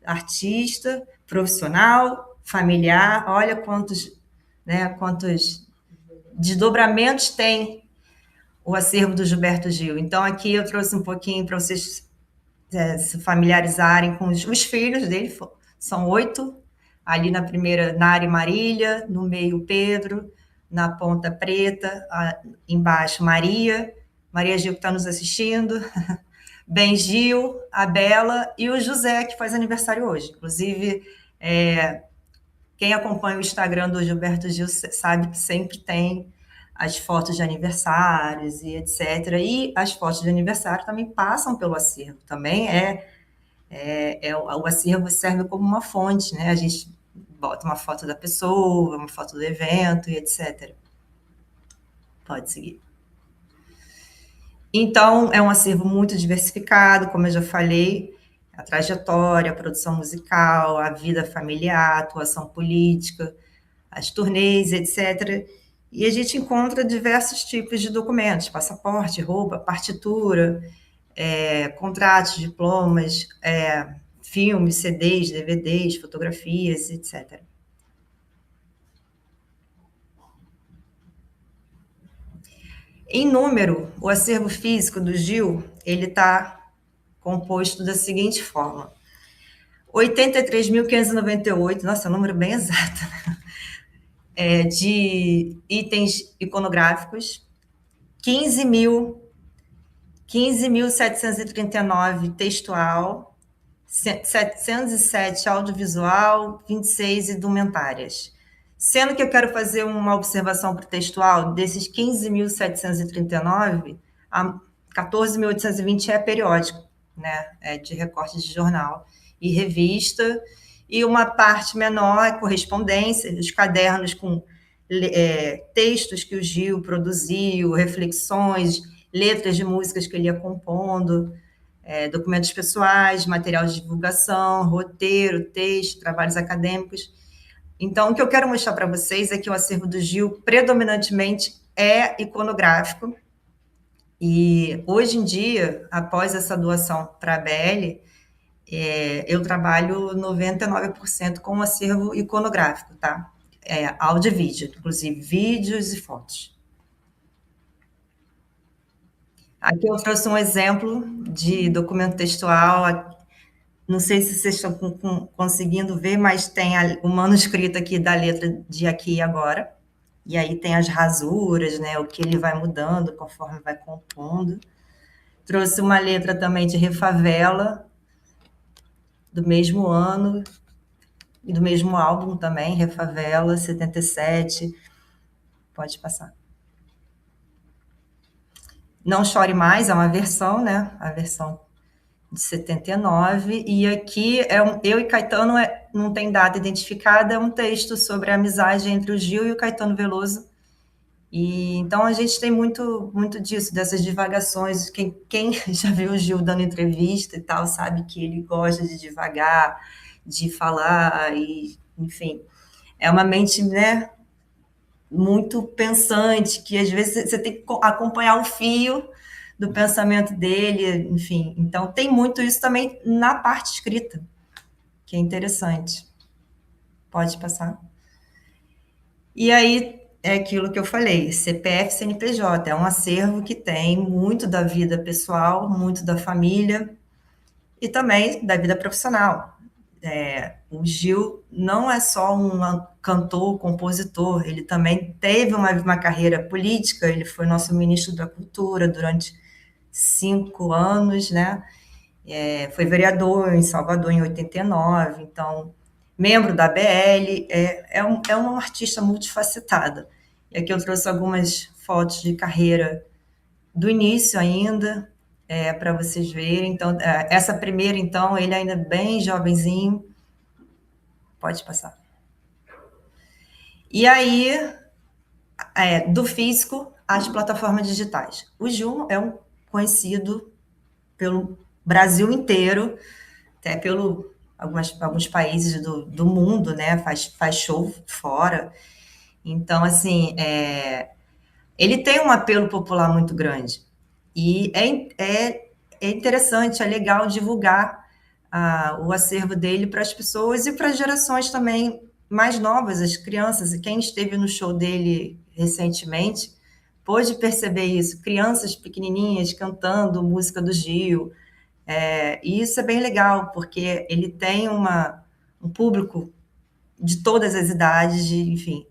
artista, profissional, familiar. Olha quantos desdobramentos tem o acervo do Gilberto Gil. Então, aqui eu trouxe um pouquinho para vocês se familiarizarem com os filhos dele, são 8, ali na primeira, Nara e Marília, no meio, Pedro, na ponta preta, embaixo, Maria Gil, que está nos assistindo, Ben Gil, a Bela e o José, que faz aniversário hoje. Inclusive, quem acompanha o Instagram do Gilberto Gil sabe que sempre tem as fotos de aniversários e etc. E as fotos de aniversário também passam pelo acervo. Também o acervo serve como uma fonte, né? A gente bota uma foto da pessoa, uma foto do evento e etc. Pode seguir. Então, é um acervo muito diversificado, como eu já falei, a trajetória, a produção musical, a vida familiar, a atuação política, as turnês, etc. E a gente encontra diversos tipos de documentos, passaporte, roupa, partitura, contratos, diplomas, filmes, CDs, DVDs, fotografias, etc. Em número, o acervo físico do Gil, ele está composto da seguinte forma: 83.598, nossa, número bem exato, de itens iconográficos, 15.739 textual, 707 audiovisual, 26 indumentárias. Sendo que eu quero fazer uma observação para o textual, desses 15.739, 14.820 é periódico, né? É de recorte de jornal e revista, e uma parte menor é correspondência, os cadernos com textos que o Gil produziu, reflexões, letras de músicas que ele ia compondo, documentos pessoais, material de divulgação, roteiro, texto, trabalhos acadêmicos. Então, o que eu quero mostrar para vocês é que o acervo do Gil predominantemente é iconográfico, e hoje em dia, após essa doação para a BL, eu trabalho 99% com o acervo iconográfico, tá? Áudio e vídeo, inclusive vídeos e fotos. Aqui eu trouxe um exemplo de documento textual. Não sei se vocês estão conseguindo ver, mas tem o manuscrito aqui da letra de Aqui e Agora. E aí tem as rasuras, né? O que ele vai mudando conforme vai compondo. Trouxe uma letra também de Refavela, do mesmo ano, e do mesmo álbum também, Refavela, 77. Pode passar. Não Chore Mais, é uma versão, né? A versão de 79, e aqui eu e Caetano, não tem data identificada, é um texto sobre a amizade entre o Gil e o Caetano Veloso. E então a gente tem muito, muito disso, dessas divagações. Quem já viu o Gil dando entrevista e tal, sabe que ele gosta de divagar, de falar, e, enfim, é uma mente, né, muito pensante, que às vezes você tem que acompanhar o fio do pensamento dele, enfim. Então, tem muito isso também na parte escrita, que é interessante. Pode passar. E aí, é aquilo que eu falei, CPF, CNPJ, é um acervo que tem muito da vida pessoal, muito da família, e também da vida profissional. o Gil não é só um cantor, compositor, ele também teve uma carreira política, ele foi nosso ministro da Cultura durante 5 anos, né? Foi vereador em Salvador em 89, então, membro da ABL, é um artista multifacetado. E aqui eu trouxe algumas fotos de carreira do início ainda, para vocês verem. Então, essa primeira, então, ele ainda bem jovenzinho. Pode passar. E aí, do físico às plataformas digitais. O Gil é um conhecido pelo Brasil inteiro, até pelo alguns países do mundo, né? Faz show fora. Então, assim, ele tem um apelo popular muito grande. E é interessante, é legal divulgar o acervo dele para as pessoas e para as gerações também mais novas, as crianças. E quem esteve no show dele recentemente pôde perceber isso, crianças pequenininhas cantando música do Gil. E isso é bem legal, porque ele tem um público de todas as idades, enfim,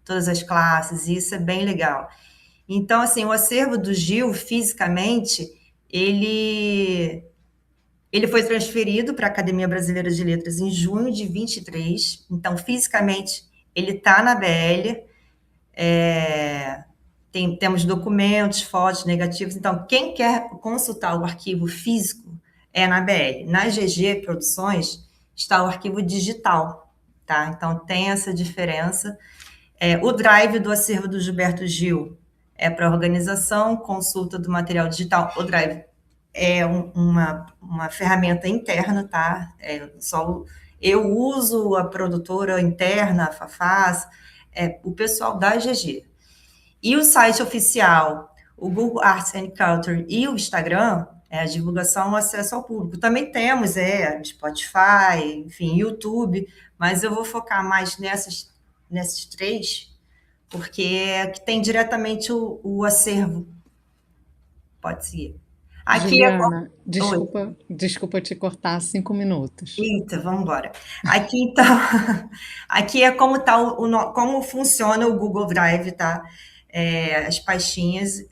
todas as classes, e isso é bem legal. Então, assim, o acervo do Gil, fisicamente, ele foi transferido para a Academia Brasileira de Letras em junho de 23. Então, fisicamente, ele está na BL. Temos documentos, fotos, negativos. Então, quem quer consultar o arquivo físico é na BL. Na GG Produções está o arquivo digital, tá? Então, tem essa diferença. O drive do acervo do Gilberto Gil é para organização, consulta do material digital. O drive é uma ferramenta interna, tá? Eu uso a produtora interna, a Fafaz, o pessoal da GG. E o site oficial, o Google Arts and Culture e o Instagram, a divulgação, o acesso ao público. Também temos Spotify, enfim, YouTube, mas eu vou focar mais nesses 3, porque é que tem diretamente o acervo. Pode seguir. Aqui Juliana, desculpa te cortar 5 minutos. Eita, vamos embora. Aqui, então, aqui é como funciona o Google Drive, tá? As pastinhas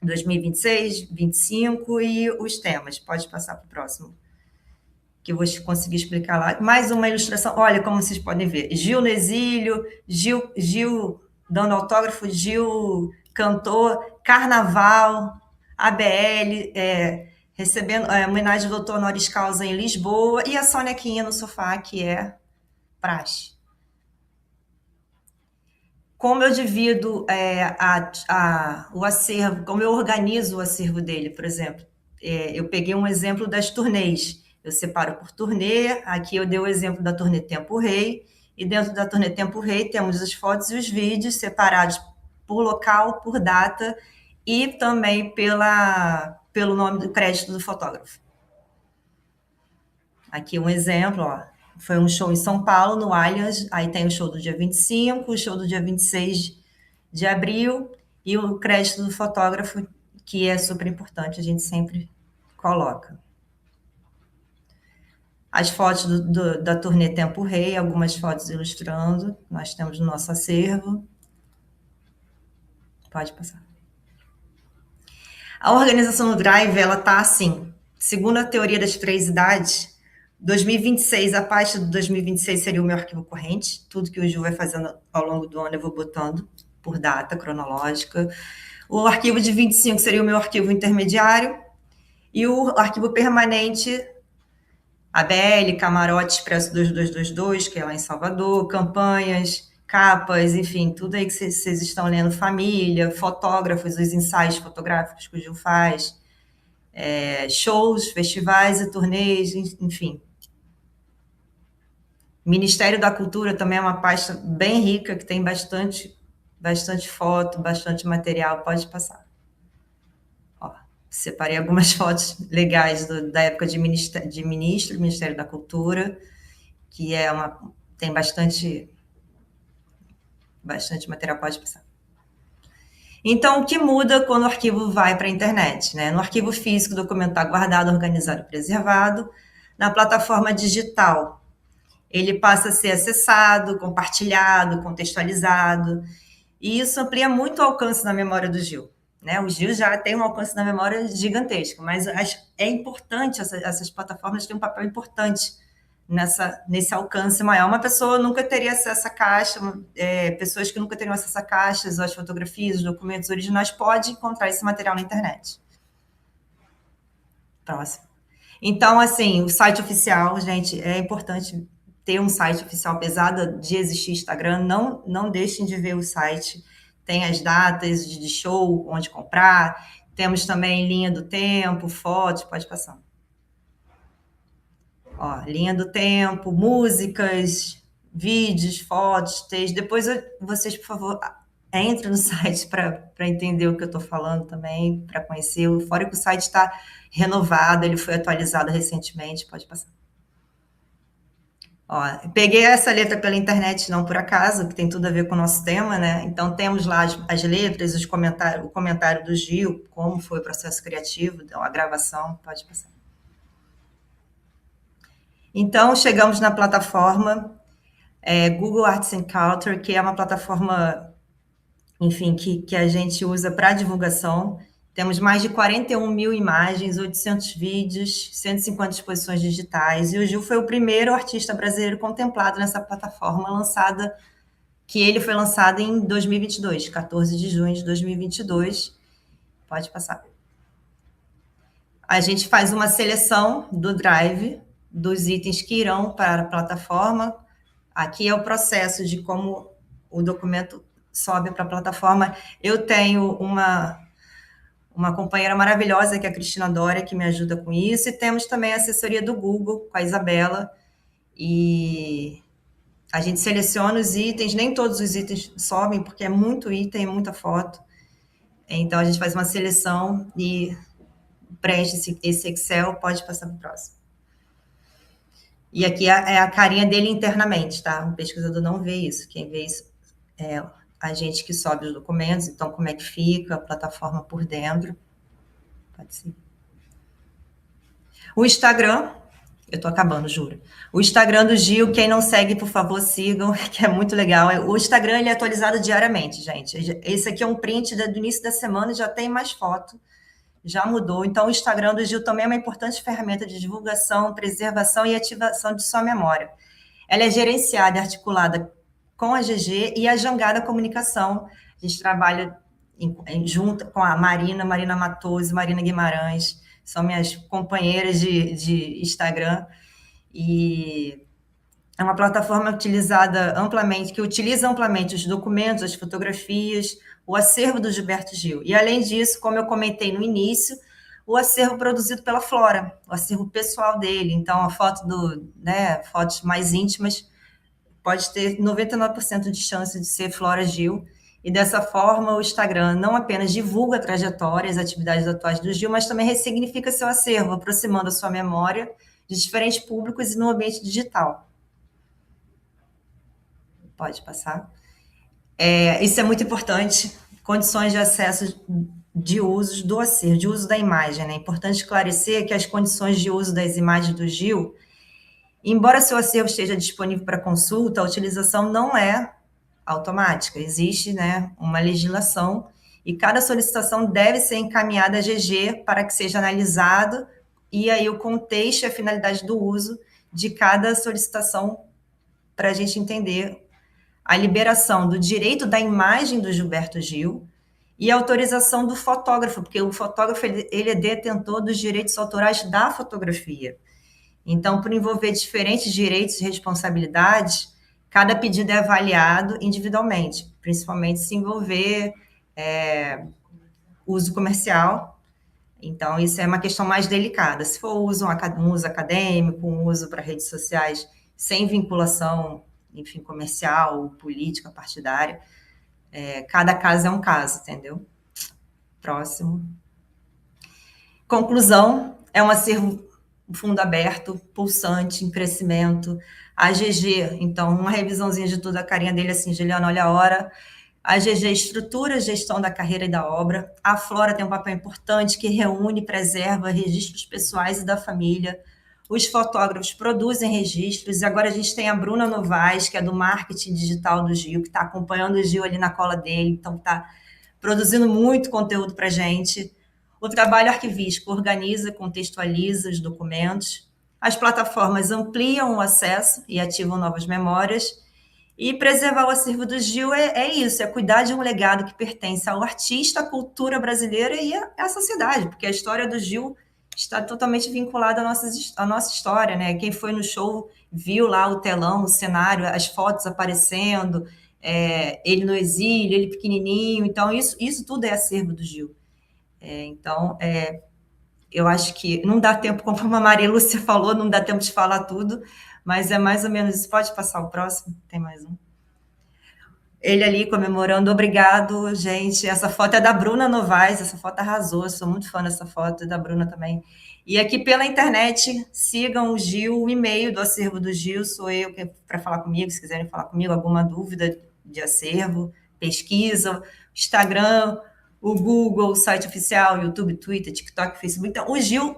2026, 25 e os temas. Pode passar para o próximo, que eu vou conseguir explicar lá. Mais uma ilustração. Olha como vocês podem ver. Gil no exílio, Gil dando autógrafo, Gil cantor, carnaval, ABL, recebendo homenagem do doutor honoris causa em Lisboa, e a sonequinha no sofá, que é praxe. Como eu divido o acervo, como eu organizo o acervo dele, por exemplo. Eu peguei um exemplo das turnês. Eu separo por turnê. Aqui eu dei o exemplo da turnê Tempo Rei. E dentro da turnê Tempo Rei temos as fotos e os vídeos separados por local, por data e também pelo nome do crédito do fotógrafo. Aqui um exemplo, ó. Foi um show em São Paulo, no Allianz, aí tem o show do dia 25, o show do dia 26 de abril, e o crédito do fotógrafo, que é super importante, a gente sempre coloca. As fotos da turnê Tempo Rei, algumas fotos ilustrando, nós temos no nosso acervo. Pode passar. A organização no Drive, ela está assim, segundo a teoria das 3 idades, 2026, a pasta de 2026 seria o meu arquivo corrente. Tudo que o Gil vai fazendo ao longo do ano eu vou botando por data cronológica. O arquivo de 25 seria o meu arquivo intermediário. E o arquivo permanente, ABL, Camarote Expresso 2222, que é lá em Salvador, campanhas, capas, enfim, tudo aí que vocês estão lendo, família, fotógrafos, os ensaios fotográficos que o Gil faz, shows, festivais e turnês, enfim. Ministério da Cultura também é uma pasta bem rica, que tem bastante foto, bastante material. Pode passar. Ó, separei algumas fotos legais da época de ministro, Ministério da Cultura, que tem bastante material. Pode passar. Então, o que muda quando o arquivo vai para a internet, né? No arquivo físico, o documento está guardado, organizado e preservado. na plataforma digital, ele passa a ser acessado, compartilhado, contextualizado, e isso amplia muito o alcance na memória do Gil. Né? O Gil já tem um alcance na memória gigantesco, mas é importante, essas plataformas têm um papel importante nesse alcance maior. Uma pessoa nunca teria acesso à caixa, pessoas que nunca teriam acesso a caixas, às fotografias, os documentos originais, podem encontrar esse material na internet. Próximo. Então, assim, o site oficial, gente, é importante ter um site oficial, apesar de existir Instagram, não deixem de ver o site. Tem as datas de show, onde comprar, temos também linha do tempo, fotos, pode passar. Ó, linha do tempo, músicas, vídeos, fotos, textos. Depois vocês, por favor, entrem no site para entender o que eu estou falando também, para conhecer. Fora que o site está renovado, ele foi atualizado recentemente, pode passar. Ó, peguei essa letra pela internet, não por acaso, que tem tudo a ver com o nosso tema, né? Então, temos lá as letras, o comentário do Gil, como foi o processo criativo, então, a gravação, pode passar. Então, chegamos na plataforma Google Arts and Culture, que é uma plataforma, enfim, que a gente usa para divulgação. Temos mais de 41 mil imagens, 800 vídeos, 150 exposições digitais, e o Gil foi o primeiro artista brasileiro contemplado nessa plataforma, que ele foi lançado em 2022, 14 de junho de 2022. Pode passar. A gente faz uma seleção do Drive, dos itens que irão para a plataforma. Aqui é o processo de como o documento sobe para a plataforma. Eu tenho uma companheira maravilhosa, que é a Cristina Dória, que me ajuda com isso, e temos também a assessoria do Google, com a Isabela, e a gente seleciona os itens, nem todos os itens sobem, porque é muito item, muita foto, então a gente faz uma seleção e preenche esse Excel, pode passar para o próximo. E aqui é a carinha dele internamente, tá? O pesquisador não vê isso, quem vê isso é a gente que sobe os documentos, então como é que fica a plataforma por dentro. Pode ser. O Instagram, eu tô acabando, juro. O Instagram do Gil, quem não segue, por favor, sigam, que é muito legal. O Instagram, ele é atualizado diariamente, gente. Esse aqui é um print do início da semana, já tem mais foto, já mudou. Então, o Instagram do Gil também é uma importante ferramenta de divulgação, preservação e ativação de sua memória. Ela é gerenciada e articulada com a GG e a Jangada Comunicação. A gente trabalha junto com a Marina Matoso, Marina Guimarães, são minhas companheiras de Instagram, e é uma plataforma utilizada amplamente, que utiliza amplamente os documentos, as fotografias, o acervo do Gilberto Gil. E, além disso, como eu comentei no início, o acervo produzido pela Flora, o acervo pessoal dele. Então, a foto fotos mais íntimas pode ter 99% de chance de ser Flora Gil, e dessa forma o Instagram não apenas divulga a trajetória, as atividades atuais do Gil, mas também ressignifica seu acervo, aproximando a sua memória de diferentes públicos e no ambiente digital. Pode passar. Isso é muito importante, condições de acesso de uso do acervo, de uso da imagem, né? É importante esclarecer que as condições de uso das imagens do Gil, embora seu acervo esteja disponível para consulta, a utilização não é automática. Existe, né, uma legislação e cada solicitação deve ser encaminhada à GG para que seja analisado, e aí o contexto e a finalidade do uso de cada solicitação, para a gente entender a liberação do direito da imagem do Gilberto Gil e a autorização do fotógrafo, porque o fotógrafo ele é detentor dos direitos autorais da fotografia. Então, por envolver diferentes direitos e responsabilidades, cada pedido é avaliado individualmente, principalmente se envolver uso comercial. Então, isso é uma questão mais delicada. Se for um uso acadêmico, um uso para redes sociais sem vinculação, enfim, comercial, política, partidária, cada caso é um caso, entendeu? Próximo. Conclusão, é um acervo fundo aberto, pulsante, em crescimento. A GG, então, uma revisãozinha de tudo, a carinha dele assim, Juliana, olha a hora. A GG estrutura a gestão da carreira e da obra. A Flora tem um papel importante que reúne e preserva registros pessoais e da família. os fotógrafos produzem registros, e agora a gente tem a Bruna Novaes, que é do marketing digital do Gil, que está acompanhando o Gil ali na cola dele, então está produzindo muito conteúdo para a gente. O trabalho arquivístico organiza, contextualiza os documentos. As plataformas ampliam o acesso e ativam novas memórias. E preservar o acervo do Gil é isso, é cuidar de um legado que pertence ao artista, à cultura brasileira e à sociedade, porque a história do Gil está totalmente vinculada à nossa história, né? Quem foi no show viu lá o telão, o cenário, as fotos aparecendo, ele no exílio, ele pequenininho, então isso tudo é acervo do Gil. Eu acho que não dá tempo, como a Maria Lúcia falou, não dá tempo de falar tudo, mas é mais ou menos isso. Pode passar o próximo? Tem mais um. Ele ali comemorando, obrigado, gente. Essa foto é da Bruna Novaes, essa foto arrasou, eu sou muito fã dessa foto, da Bruna também. E aqui pela internet, sigam o Gil, o e-mail do acervo do Gil, sou eu para falar comigo, se quiserem falar comigo, alguma dúvida de acervo, pesquisa, Instagram, o Google, o site oficial, YouTube, Twitter, TikTok, Facebook. Então, o Gil,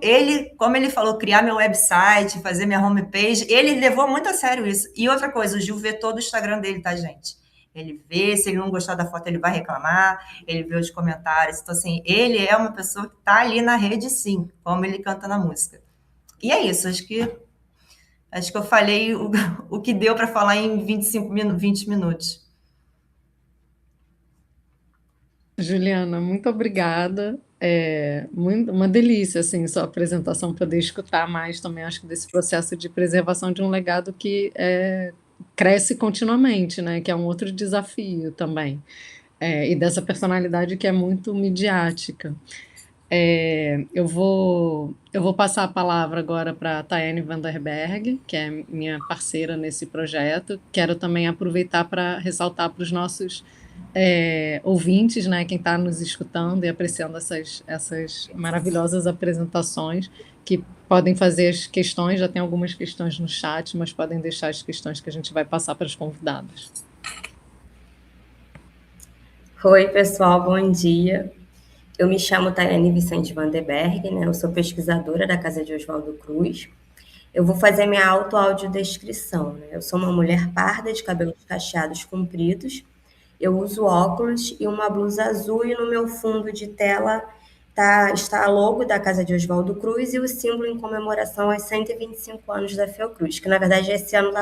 como ele falou, criar meu website, fazer minha homepage, ele levou muito a sério isso. E outra coisa, o Gil vê todo o Instagram dele, tá, gente? Ele vê, se ele não gostar da foto, ele vai reclamar, ele vê os comentários. Então, assim, ele é uma pessoa que está ali na rede, sim, como ele canta na música. E é isso, acho que eu falei o que deu para falar em 20 minutos. Juliana, muito obrigada. Uma delícia, assim, sua apresentação, poder escutar mais também, acho que desse processo de preservação de um legado que cresce continuamente, né? Que é um outro desafio também. E dessa personalidade que é muito midiática. Eu vou passar a palavra agora para a Tayane Vanderberg, que é minha parceira nesse projeto. Quero também aproveitar para ressaltar para os nossos ouvintes, né, quem está nos escutando e apreciando essas maravilhosas apresentações, que podem fazer as questões, já tem algumas questões no chat, mas podem deixar as questões que a gente vai passar para os convidados. Oi, pessoal, bom dia. Eu me chamo Tayane Vicente Vanderberg, né? Eu sou pesquisadora da Casa de Oswaldo Cruz. Eu vou fazer minha audiodescrição, né? Eu sou uma mulher parda de cabelos cacheados compridos. Eu uso óculos e uma blusa azul e no meu fundo de tela está a logo da Casa de Oswaldo Cruz e o símbolo em comemoração aos 125 anos da Fiocruz, que na verdade esse ano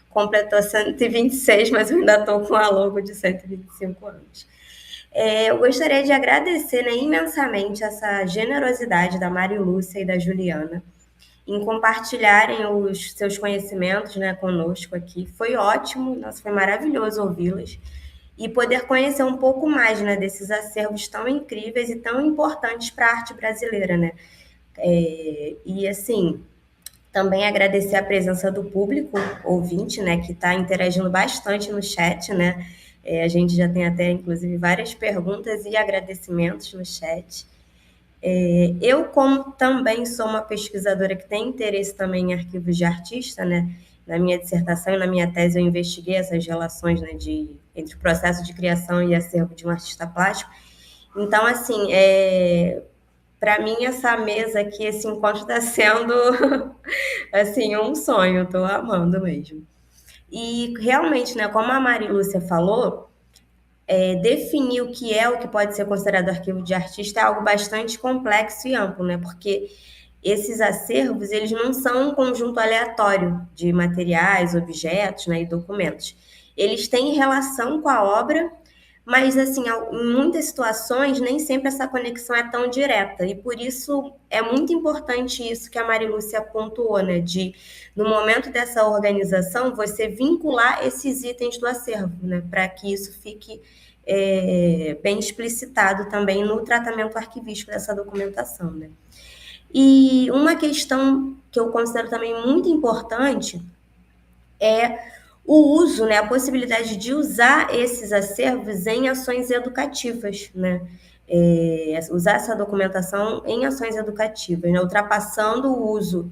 completou 126, mas eu ainda estou com a logo de 125 anos. Eu gostaria de agradecer, né, imensamente essa generosidade da Mari Lúcia e da Juliana em compartilharem os seus conhecimentos, né, conosco aqui. Foi ótimo, nossa, foi maravilhoso ouvi-las e poder conhecer um pouco mais, né, desses acervos tão incríveis e tão importantes para a arte brasileira, né? E assim, também agradecer a presença do público ouvinte, né, que está interagindo bastante no chat, né? A gente já tem até, inclusive, várias perguntas e agradecimentos no chat. Eu, como também sou uma pesquisadora que tem interesse também em arquivos de artista, né? Na minha dissertação e na minha tese eu investiguei essas relações, né, entre o processo de criação e acervo de um artista plástico. Então, assim, para mim, essa mesa aqui, esse encontro está sendo assim, um sonho, estou amando mesmo. E realmente, né, como a Mari Lúcia falou, definir o que pode ser considerado arquivo de artista é algo bastante complexo e amplo, né? Porque esses acervos, eles não são um conjunto aleatório de materiais, objetos, né, e documentos. Eles têm relação com a obra, mas, assim, em muitas situações, nem sempre essa conexão é tão direta. E, por isso, é muito importante isso que a Mari Lúcia pontuou, né? De, no momento dessa organização, você vincular esses itens do acervo, né? Para que isso fique bem explicitado também no tratamento arquivístico dessa documentação, né? E uma questão que eu considero também muito importante é o uso, né, a possibilidade de usar esses acervos em ações educativas, né? Usar essa documentação em ações educativas, né? Ultrapassando o uso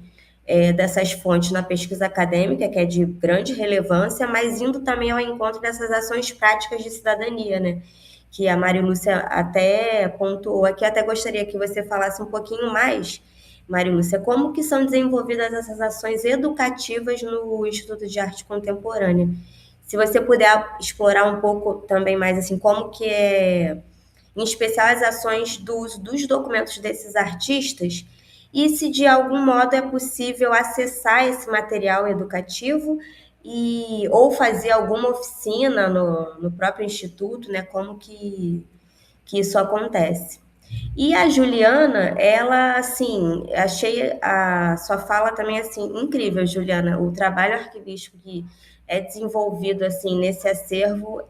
dessas fontes na pesquisa acadêmica, que é de grande relevância, mas indo também ao encontro dessas ações práticas de cidadania, né? Que a Mari Lúcia até pontuou aqui, até gostaria que você falasse um pouquinho mais Maria Lúcia, como que são desenvolvidas essas ações educativas no Instituto de Arte Contemporânea? Se você puder explorar um pouco também mais, assim, como que é, em especial, as ações dos documentos desses artistas, e se de algum modo é possível acessar esse material educativo ou fazer alguma oficina no próprio Instituto, né? Como que isso acontece. E a Juliana, ela, assim, achei a sua fala também, assim, incrível, Juliana. O trabalho arquivístico que é desenvolvido, assim, nesse acervo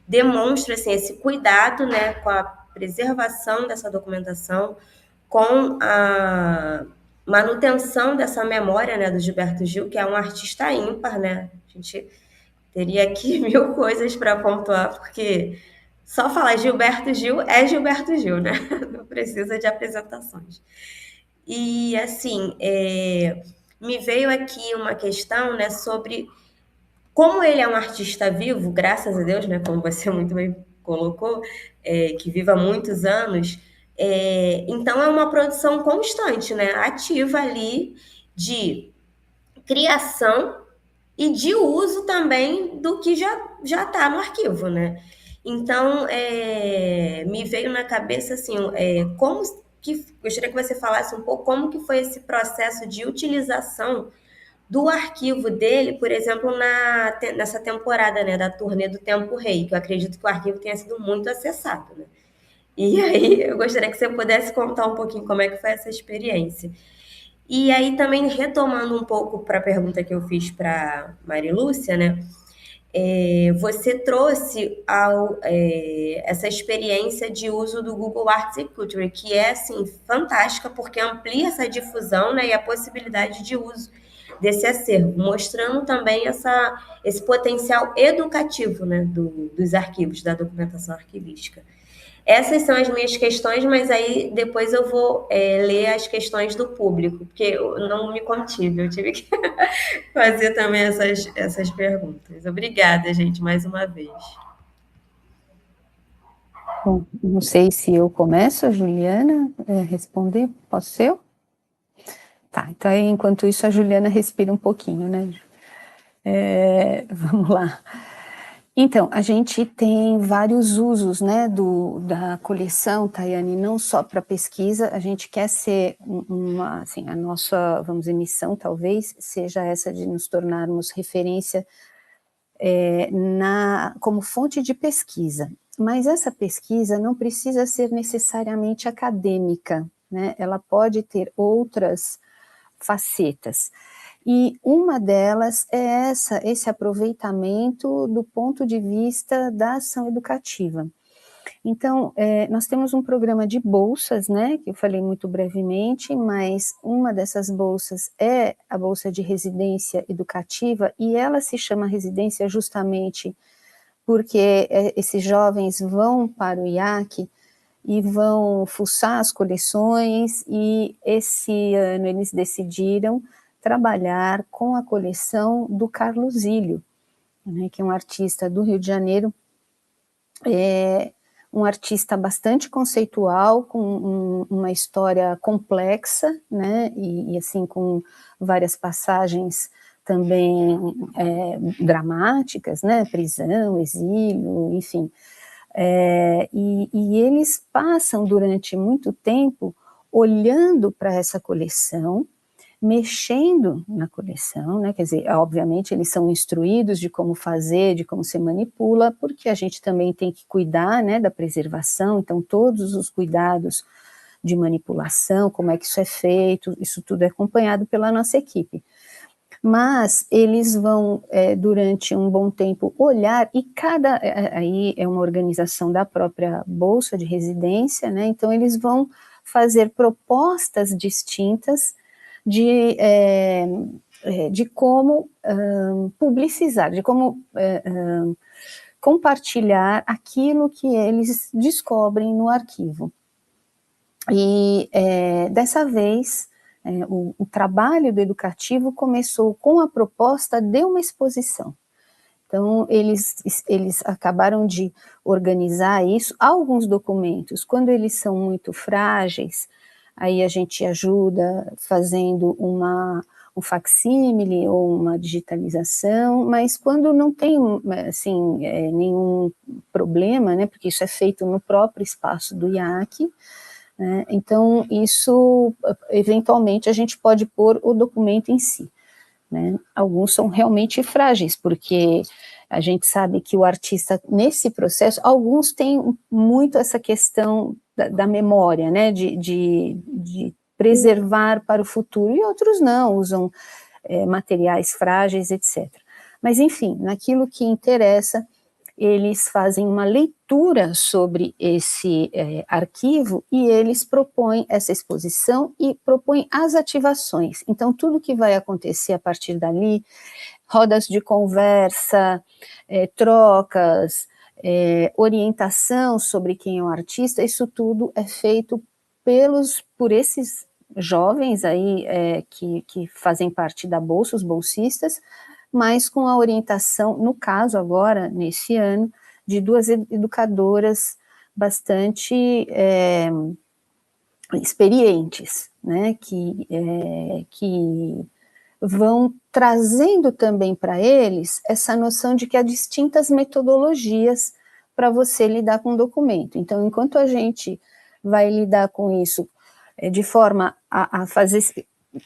demonstra, assim, esse cuidado, né, com a preservação dessa documentação, com a manutenção dessa memória, né, do Gilberto Gil, que é um artista ímpar, né? A gente teria aqui mil coisas para pontuar, porque só falar Gilberto Gil é Gilberto Gil, né? Não precisa de apresentações. E, assim, me veio aqui uma questão, né, sobre como ele é um artista vivo, graças a Deus, né, como você muito bem colocou, que vive há muitos anos, então é uma produção constante, né, ativa ali de criação e de uso também do que já está no arquivo, né? Então, me veio na cabeça assim, como que gostaria que você falasse um pouco como que foi esse processo de utilização do arquivo dele, por exemplo, nessa temporada, né, da turnê do Tempo Rei, que eu acredito que o arquivo tenha sido muito acessado, né? E aí eu gostaria que você pudesse contar um pouquinho como é que foi essa experiência. E aí também retomando um pouco para a pergunta que eu fiz para Maria Lúcia, né? Você trouxe essa experiência de uso do Google Arts and Culture, que é assim fantástica porque amplia essa difusão, né, e a possibilidade de uso desse acervo, mostrando também esse potencial educativo, né, dos arquivos, da documentação arquivística. Essas são as minhas questões, mas aí depois eu vou ler as questões do público, porque eu não me contive, eu tive que fazer também essas perguntas. Obrigada, gente, mais uma vez. Bom, não sei se eu começo, a Juliana, responder, posso ser eu? Tá, então enquanto isso a Juliana respira um pouquinho, né? Vamos lá. Então, a gente tem vários usos, né, da coleção, Tayane, não só para pesquisa, a gente quer ser assim, a nossa, vamos dizer, missão talvez seja essa de nos tornarmos referência como fonte de pesquisa, mas essa pesquisa não precisa ser necessariamente acadêmica, né, ela pode ter outras facetas. E uma delas é esse aproveitamento do ponto de vista da ação educativa. Então, nós temos um programa de bolsas, né, que eu falei muito brevemente, mas uma dessas bolsas é a Bolsa de Residência Educativa, e ela se chama residência justamente porque esses jovens vão para o IAC e vão fuçar as coleções, e esse ano eles decidiram trabalhar com a coleção do Carlos Zílio, né, que é um artista do Rio de Janeiro, um artista bastante conceitual, com uma história complexa, né, e assim, com várias passagens também dramáticas, né, prisão, exílio, enfim. E eles passam durante muito tempo olhando para essa coleção, mexendo na coleção, né, quer dizer, obviamente eles são instruídos de como fazer, de como se manipula, porque a gente também tem que cuidar, né, da preservação, então todos os cuidados de manipulação, como é que isso é feito, isso tudo é acompanhado pela nossa equipe. Mas eles vão, durante um bom tempo, olhar, e aí é uma organização da própria Bolsa de Residência, né, então eles vão fazer propostas distintas de como publicizar, de como compartilhar aquilo que eles descobrem no arquivo. E dessa vez, o trabalho do educativo começou com a proposta de uma exposição. Então, eles acabaram de organizar isso. Alguns documentos, quando eles são muito frágeis, aí a gente ajuda fazendo um facsímile ou uma digitalização, mas quando não tem, assim, nenhum problema, né, porque isso é feito no próprio espaço do IAC, né, então isso, eventualmente, a gente pode pôr o documento em si, né. Alguns são realmente frágeis, porque a gente sabe que o artista, nesse processo, alguns têm muito essa questão da memória, né, de preservar para o futuro, e outros não, usam materiais frágeis, etc. Mas, enfim, naquilo que interessa, eles fazem uma leitura sobre esse arquivo e eles propõem essa exposição e propõem as ativações. Então, tudo que vai acontecer a partir dali, rodas de conversa, trocas, orientação sobre quem é o artista, isso tudo é feito por esses jovens aí que fazem parte da bolsa, os bolsistas, mas com a orientação, no caso agora, nesse ano, de duas educadoras bastante experientes, né, que vão trazendo também para eles essa noção de que há distintas metodologias para você lidar com o documento. Então, enquanto a gente vai lidar com isso de forma a fazer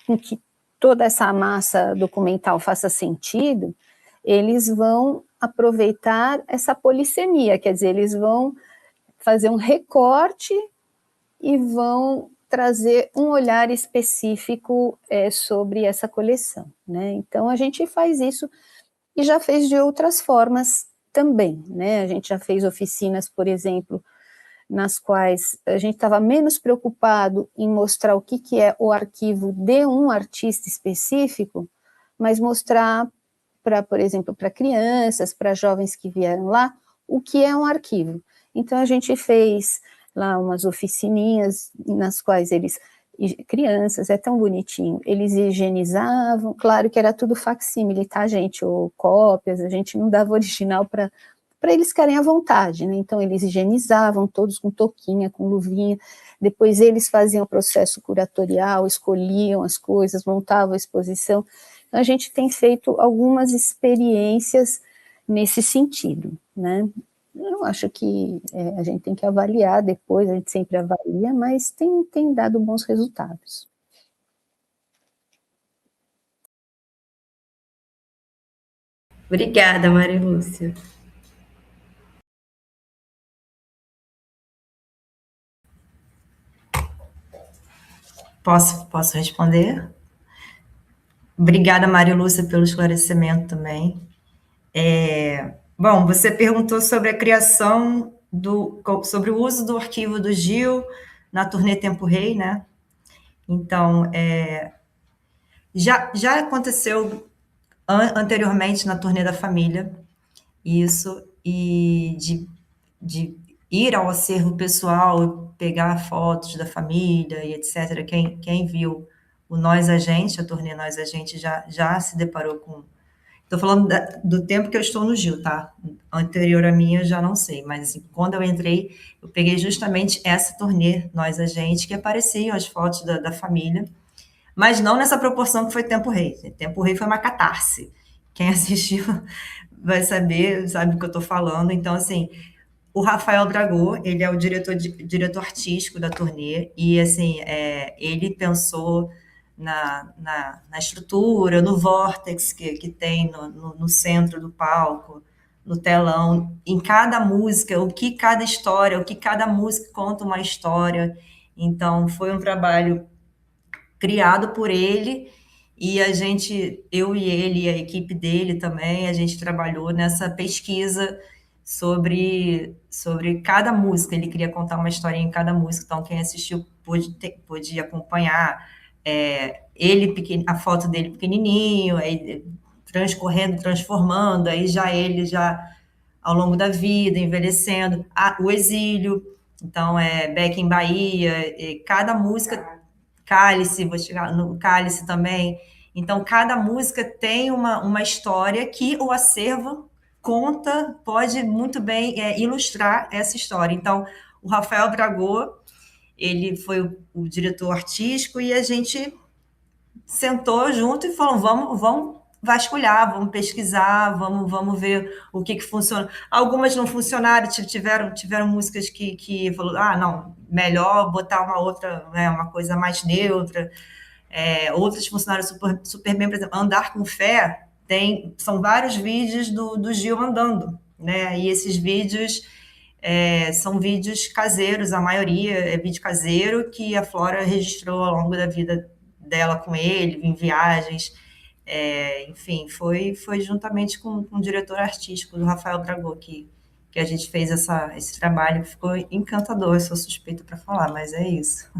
com que toda essa massa documental faça sentido, eles vão aproveitar essa polissemia, quer dizer, eles vão fazer um recorte e vão trazer um olhar específico sobre essa coleção, né? Então, a gente faz isso e já fez de outras formas também, né? A gente já fez oficinas, por exemplo, nas quais a gente estava menos preocupado em mostrar o que é o arquivo de um artista específico, mas mostrar, por exemplo, para crianças, para jovens que vieram lá, o que é um arquivo. Então, a gente fez lá umas oficininhas nas quais crianças, é tão bonitinho, eles higienizavam, claro que era tudo facsímile, tá, gente, ou cópias, a gente não dava original para eles ficarem à vontade, né? Então eles higienizavam, todos com touquinha, com luvinha, depois eles faziam o processo curatorial, escolhiam as coisas, montavam a exposição. Então a gente tem feito algumas experiências nesse sentido, né? Eu acho que a gente tem que avaliar depois, a gente sempre avalia, mas tem dado bons resultados. Obrigada, Maria Lúcia. Posso responder? Obrigada, Maria Lúcia, pelo esclarecimento também. Bom, você perguntou sobre a criação sobre o uso do arquivo do Gil na turnê Tempo Rei, né? Então, já aconteceu anteriormente na turnê da família, isso, e de ir ao acervo pessoal, pegar fotos da família e etc. Quem viu o Nós a Gente, a turnê Nós a Gente, já se deparou com... Estou falando do tempo que eu estou no Gil, tá? Anterior a mim eu já não sei, mas assim, quando eu entrei, eu peguei justamente essa turnê Nós a Gente, que apareciam as fotos da família, mas não nessa proporção que foi Tempo Rei. Tempo Rei foi uma catarse. Quem assistiu vai saber, sabe o que eu estou falando. Então, assim, o Rafael Dragô, ele é o diretor artístico da turnê, e, assim, ele pensou na estrutura, no vórtex que tem no centro do palco, no telão, em cada música, o que cada música conta uma história. Então, foi um trabalho criado por ele, e eu e ele, e a equipe dele também, a gente trabalhou nessa pesquisa sobre cada música. Ele queria contar uma historinha em cada música, então quem assistiu pôde acompanhar a foto dele pequenininho, aí transformando, aí ele ao longo da vida, envelhecendo, o exílio, então Beck em Bahia, cada música... Cálice, vou chegar no Cálice também. Então, cada música tem uma história que o acervo pode muito bem ilustrar essa história. Então, o Rafael Dragô, ele foi o diretor artístico e a gente sentou junto e falou, vamos vasculhar, vamos pesquisar, vamos ver o que funciona. Algumas não funcionaram, tiveram músicas que falou, não, melhor botar uma outra, né, uma coisa mais neutra. Outras funcionaram super bem, por exemplo, Andar com Fé, são vários vídeos do Gil andando, né? E esses vídeos são vídeos caseiros, a maioria é vídeo caseiro que a Flora registrou ao longo da vida dela com ele, em viagens. Enfim, foi juntamente com o diretor artístico do Rafael Dragô que a gente fez esse trabalho, que ficou encantador. Eu sou suspeita para falar, mas é isso.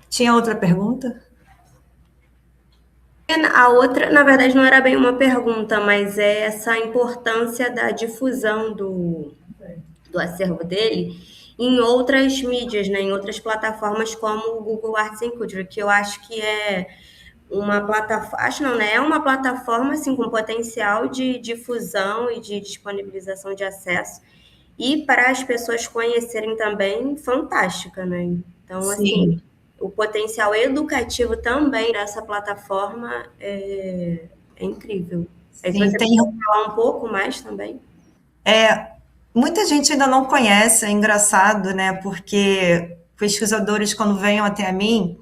Tinha outra pergunta? A outra, na verdade, não era bem uma pergunta, mas é essa importância da difusão do acervo dele em outras mídias, né, em outras plataformas como o Google Arts and Culture, que eu acho que é uma plataforma, acho não, né, é uma plataforma assim, com potencial de difusão e de disponibilização de acesso, e para as pessoas conhecerem também, fantástica, né? Então, Sim. Assim, o potencial educativo também dessa plataforma é incrível. Aí, se você puder falar um pouco mais também. Muita gente ainda não conhece, é engraçado, né? Porque pesquisadores, quando venham até a mim,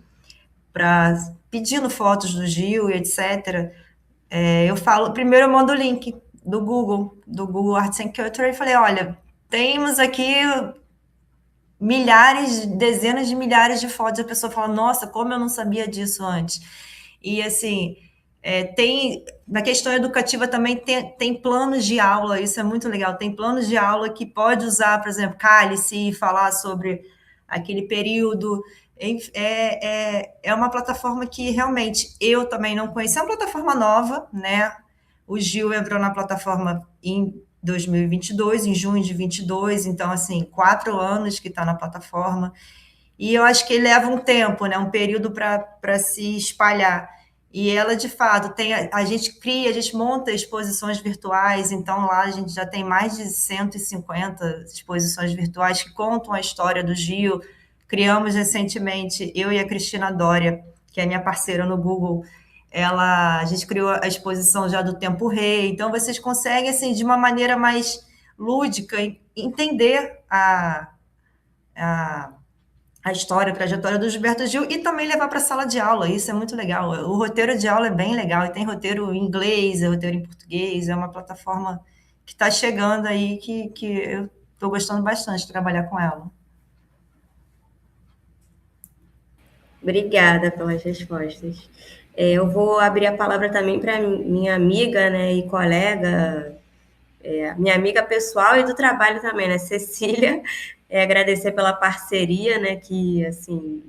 pedindo fotos do Gil e etc., eu falo, primeiro eu mando o link do Google Arts and Culture, e falei, olha, temos aqui dezenas de milhares de fotos, a pessoa fala, nossa, como eu não sabia disso antes. E assim, na questão educativa também tem planos de aula, isso é muito legal, tem planos de aula que pode usar, por exemplo, Cálice, e falar sobre aquele período. É uma plataforma que realmente eu também não conhecia, é uma plataforma nova, né? O Gil entrou na plataforma em 2022, em junho de 22, então, assim, 4 anos que está na plataforma, e eu acho que leva um tempo, né, um período para se espalhar, e ela, de fato, a gente monta exposições virtuais, então lá a gente já tem mais de 150 exposições virtuais que contam a história do Gil. Criamos recentemente, eu e a Cristina Dória, que é minha parceira no Google, a gente criou a exposição já do Tempo Rei, então vocês conseguem, assim, de uma maneira mais lúdica, entender a história, a trajetória do Gilberto Gil e também levar para a sala de aula, isso é muito legal. O roteiro de aula é bem legal, e tem roteiro em inglês, roteiro em português, é uma plataforma que está chegando aí, que eu estou gostando bastante de trabalhar com ela. Obrigada pelas respostas. Eu vou abrir a palavra também para minha amiga, né, e colega, minha amiga pessoal e do trabalho também, né, Cecília, agradecer pela parceria, né, que, assim,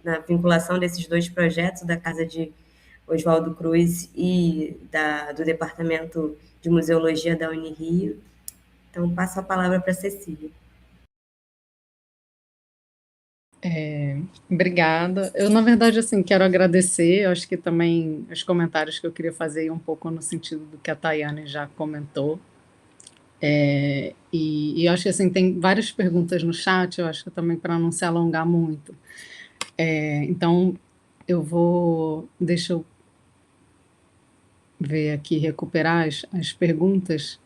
na vinculação desses 2 projetos, da Casa de Oswaldo Cruz e do Departamento de Museologia da Unirio. Então, passo a palavra para a Cecília. Obrigada. Eu, na verdade, assim, quero agradecer. Eu acho que também os comentários que eu queria fazer um pouco no sentido do que a Tayane já comentou. E eu acho que assim, tem várias perguntas no chat, eu acho que também para não se alongar muito. Então, deixa eu ver aqui, recuperar as perguntas.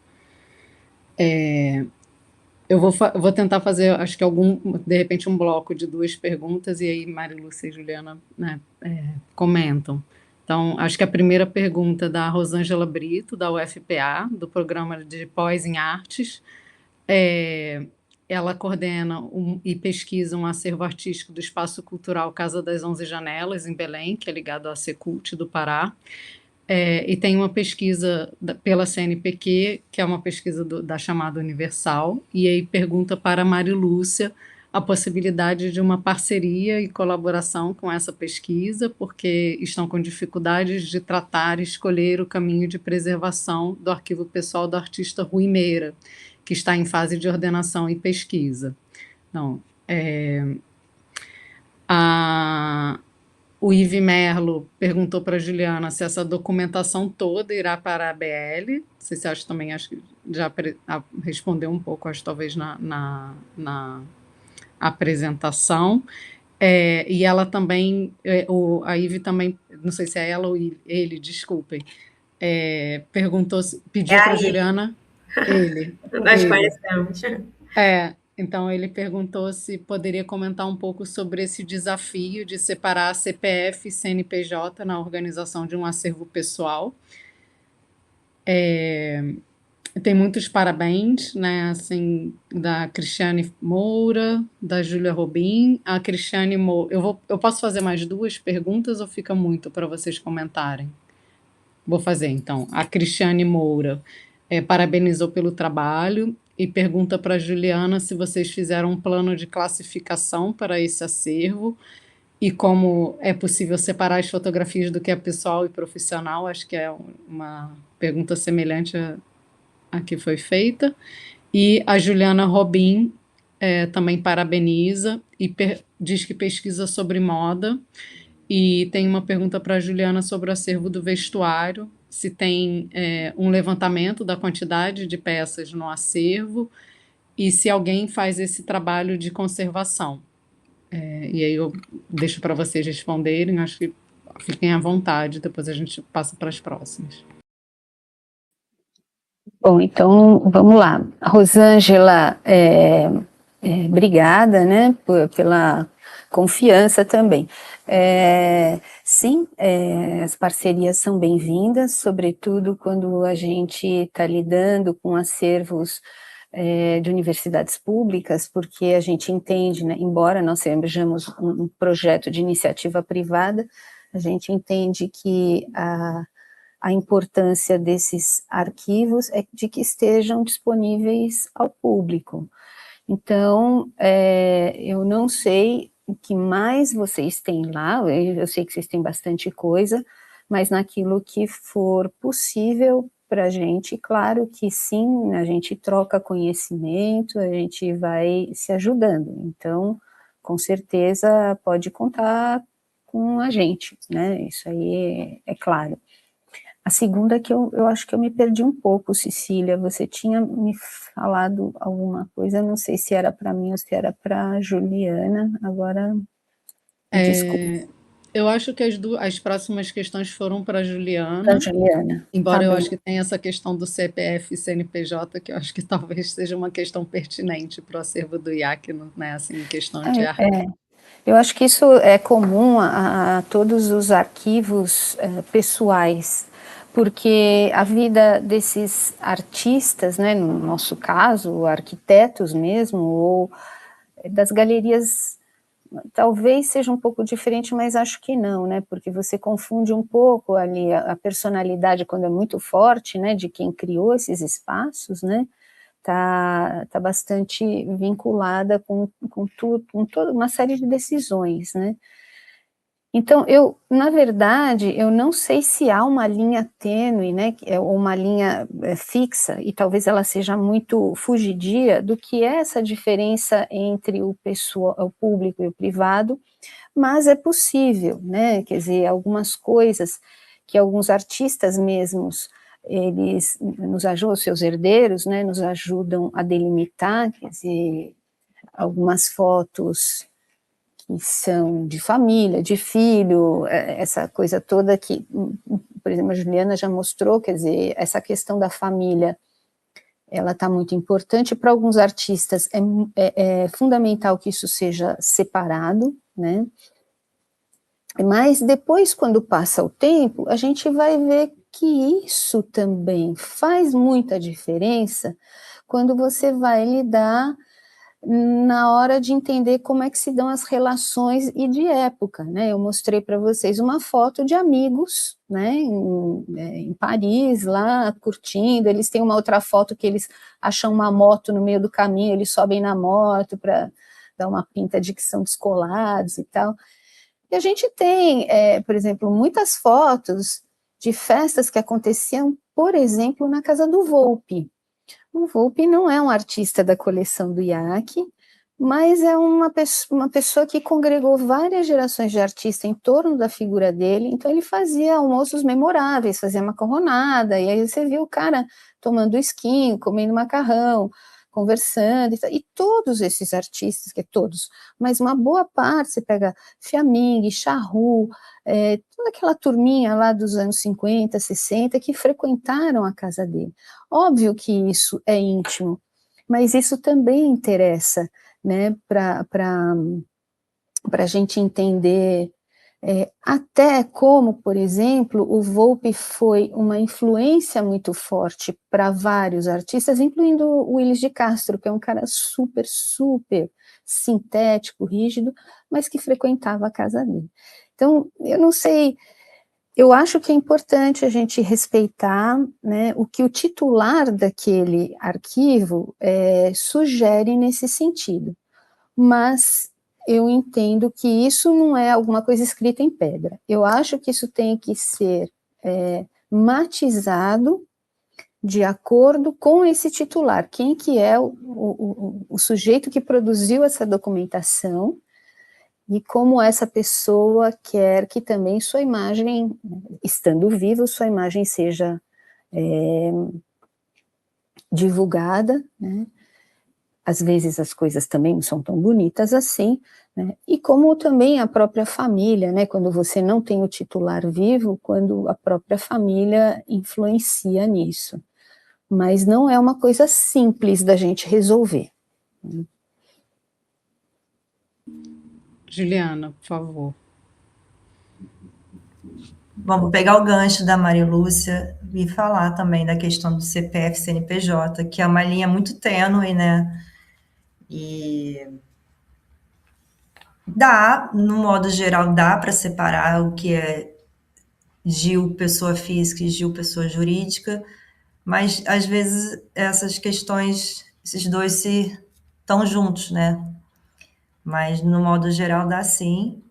Eu vou tentar fazer, acho que de repente, um bloco de 2 perguntas, e aí Marilúcia e Juliana, né, comentam. Então, acho que a primeira pergunta é da Rosângela Brito, da UFPA, do Programa de Pós em Artes. Ela coordena e pesquisa um acervo artístico do Espaço Cultural Casa das 11 Janelas, em Belém, que é ligado à Secult do Pará. E tem uma pesquisa pela CNPq, que é uma pesquisa da chamada Universal, e aí pergunta para a Marilúcia a possibilidade de uma parceria e colaboração com essa pesquisa, porque estão com dificuldades de tratar e escolher o caminho de preservação do arquivo pessoal do artista Rui Meira, que está em fase de ordenação e pesquisa. Então, O Ive Merlo perguntou para a Juliana se essa documentação toda irá para a ABL. Não sei se acho também, acho que já respondeu um pouco, acho talvez na apresentação. E ela também, a Ive também, não sei se é ela ou ele, desculpem, pediu para a Juliana, Nós conhecemos. Então ele perguntou se poderia comentar um pouco sobre esse desafio de separar CPF e CNPJ na organização de um acervo pessoal. Tem muitos parabéns, né, assim, da Cristiane Moura, da Júlia Robin. A Cristiane Moura, eu posso fazer mais 2 perguntas ou fica muito para vocês comentarem? Vou fazer, então. A Cristiane Moura parabenizou pelo trabalho e pergunta para a Juliana se vocês fizeram um plano de classificação para esse acervo e como é possível separar as fotografias do que é pessoal e profissional. Acho que é uma pergunta semelhante a que foi feita. E a Juliana Robin também parabeniza e diz que pesquisa sobre moda. E tem uma pergunta para a Juliana sobre o acervo do vestuário, se tem um levantamento da quantidade de peças no acervo e se alguém faz esse trabalho de conservação. E aí eu deixo para vocês responderem, acho que fiquem à vontade, depois a gente passa para as próximas. Bom, então vamos lá. A Rosângela, obrigada, né, pela confiança também. Sim, as parcerias são bem-vindas, sobretudo quando a gente está lidando com acervos de universidades públicas, porque a gente entende, né, embora nós sejamos um projeto de iniciativa privada, a gente entende que a importância desses arquivos é de que estejam disponíveis ao público. Então, eu não sei o que mais vocês têm lá, eu sei que vocês têm bastante coisa, mas naquilo que for possível para a gente, claro que sim, a gente troca conhecimento, a gente vai se ajudando, então, com certeza, pode contar com a gente, né, isso aí é claro. A segunda é que eu acho que eu me perdi um pouco, Cecília, você tinha me falado alguma coisa, não sei se era para mim ou se era para Juliana, agora, desculpa. Eu acho que as próximas questões foram para a Juliana. Para Juliana. Embora eu acho que tenha essa questão do CPF e CNPJ, que eu acho que talvez seja uma questão pertinente para o acervo do IAC, né, assim, em questão de arquivo. Eu acho que isso é comum a todos os arquivos pessoais, porque a vida desses artistas, né, no nosso caso, arquitetos mesmo, ou das galerias, talvez seja um pouco diferente, mas acho que não, né, porque você confunde um pouco ali a personalidade, quando é muito forte, né, de quem criou esses espaços, né, tá bastante vinculada com toda uma série de decisões, né. Então, na verdade, eu não sei se há uma linha tênue, né, ou uma linha fixa, e talvez ela seja muito fugidia do que é essa diferença entre o público e o privado, mas é possível, né, quer dizer, algumas coisas que alguns artistas mesmos, eles nos ajudam, seus herdeiros, né, nos ajudam a delimitar, quer dizer, algumas fotos que são de família, de filho, essa coisa toda que, por exemplo, a Juliana já mostrou, quer dizer, essa questão da família, ela está muito importante. Para alguns artistas é fundamental que isso seja separado, né, mas depois, quando passa o tempo, a gente vai ver que isso também faz muita diferença quando você vai lidar na hora de entender como é que se dão as relações e de época, né, eu mostrei para vocês uma foto de amigos, né, em Paris, lá, curtindo, eles têm uma outra foto que eles acham uma moto no meio do caminho, eles sobem na moto para dar uma pinta de que são descolados e tal, e a gente tem, por exemplo, muitas fotos de festas que aconteciam, por exemplo, na casa do Volpi. O Volpi não é um artista da coleção do IAC, mas é uma pessoa que congregou várias gerações de artistas em torno da figura dele, então ele fazia almoços memoráveis, fazia macarronada, e aí você viu o cara tomando esquinho, comendo macarrão, conversando, e todos esses artistas, que é todos, mas uma boa parte, você pega Fiaming, Charrue, toda aquela turminha lá dos anos 50, 60, que frequentaram a casa dele. Óbvio que isso é íntimo, mas isso também interessa, né, para a gente entender até como, por exemplo, o Volpi foi uma influência muito forte para vários artistas, incluindo o Willis de Castro, que é um cara super, super sintético, rígido, mas que frequentava a casa dele. Então, eu não sei, eu acho que é importante a gente respeitar, né, o que o titular daquele arquivo sugere nesse sentido, mas eu entendo que isso não é alguma coisa escrita em pedra. Eu acho que isso tem que ser matizado de acordo com esse titular, quem que é o sujeito que produziu essa documentação, e como essa pessoa quer que também sua imagem, estando vivo, sua imagem seja divulgada, né? Às vezes as coisas também não são tão bonitas assim, né? E como também a própria família, né? Quando você não tem o titular vivo, quando a própria família influencia nisso. Mas não é uma coisa simples da gente resolver. Juliana, por favor. Bom, vou pegar o gancho da Maria Lúcia e falar também da questão do CPF, CNPJ, que é uma linha muito tênue, né? E dá, no modo geral, dá para separar o que é Gil, pessoa física, e Gil, pessoa jurídica, mas às vezes essas questões, esses dois se estão juntos, né? Mas no modo geral dá sim.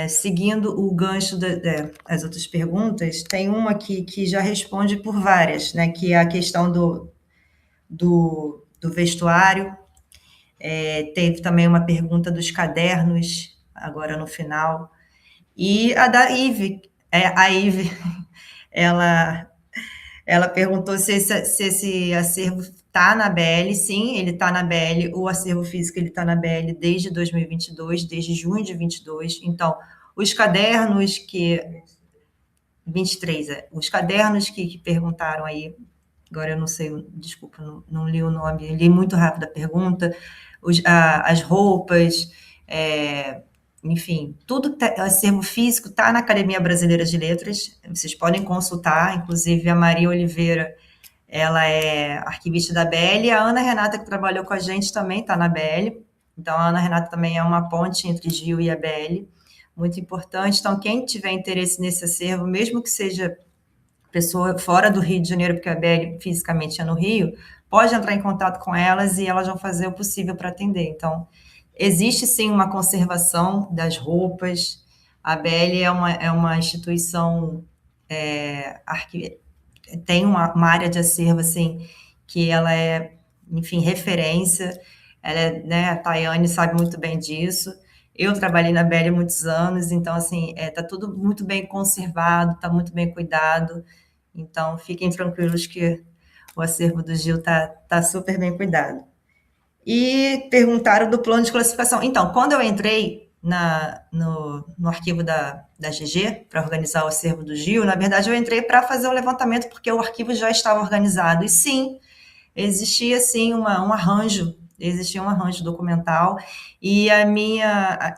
Seguindo o gancho das outras perguntas, tem uma aqui que já responde por várias, né? Que é a questão do vestuário. Teve também uma pergunta dos cadernos, agora no final. E a da Ive, a Ive, ela perguntou se esse acervo está na BL. Sim, ele está na BL, o acervo físico ele está na BL desde 2022, desde junho de 22. Então, os cadernos que... 23, os cadernos que perguntaram aí, agora eu não sei, desculpa, não li o nome, li muito rápido a pergunta, as roupas, enfim, tudo acervo físico está na Academia Brasileira de Letras, vocês podem consultar, inclusive a Maria Oliveira, ela é arquivista da BL, a Ana Renata, que trabalhou com a gente, também está na BL, então a Ana Renata também é uma ponte entre Gil e a BL, muito importante. Então, quem tiver interesse nesse acervo, mesmo que seja pessoa fora do Rio de Janeiro, porque a BL fisicamente é no Rio, pode entrar em contato com elas e elas vão fazer o possível para atender. Então, existe sim uma conservação das roupas. A BL é uma instituição, tem uma área de acervo assim, que ela é, enfim, referência. Ela né, a Tayane sabe muito bem disso. Eu trabalhei na BL há muitos anos, então, assim, está tudo muito bem conservado, está muito bem cuidado. Então, fiquem tranquilos que o acervo do Gil está super bem cuidado. E perguntaram do plano de classificação. Então, quando eu entrei no arquivo da GG, para organizar o acervo do Gil, na verdade, eu entrei para fazer o levantamento, porque o arquivo já estava organizado. E sim, existia, sim, um arranjo, existia um arranjo documental, e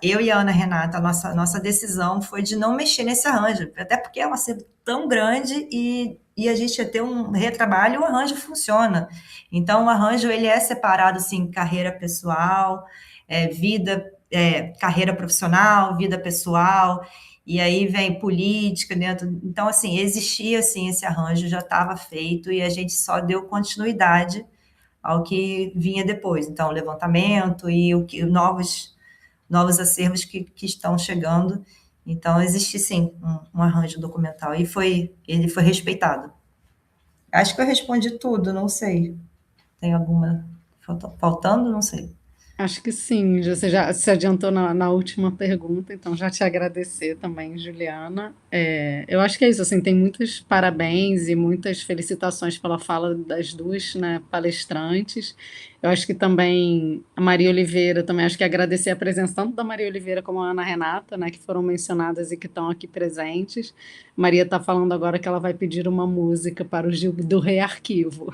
eu e a Ana Renata, a nossa decisão foi de não mexer nesse arranjo, até porque é um acervo tão grande e a gente ia ter um retrabalho e o arranjo funciona. Então, o arranjo, ele é separado, assim, carreira pessoal, carreira profissional, vida pessoal, e aí vem política dentro. Então, assim, existia, assim, esse arranjo já estava feito e a gente só deu continuidade ao que vinha depois. Então, o levantamento e novos acervos que estão chegando. Então, existe, sim, um arranjo documental e ele foi respeitado. Acho que eu respondi tudo, não sei. Tem alguma faltando? Não sei. Acho que sim, você já se adiantou na última pergunta, então já te agradecer também, Juliana. Eu acho que é isso, assim, tem muitos parabéns e muitas felicitações pela fala das duas, né, palestrantes. Eu acho que também a Maria Oliveira, também acho que agradecer a presença tanto da Maria Oliveira como a Ana Renata, né, que foram mencionadas e que estão aqui presentes. Maria está falando agora que ela vai pedir uma música para o Gil do Rearquivo.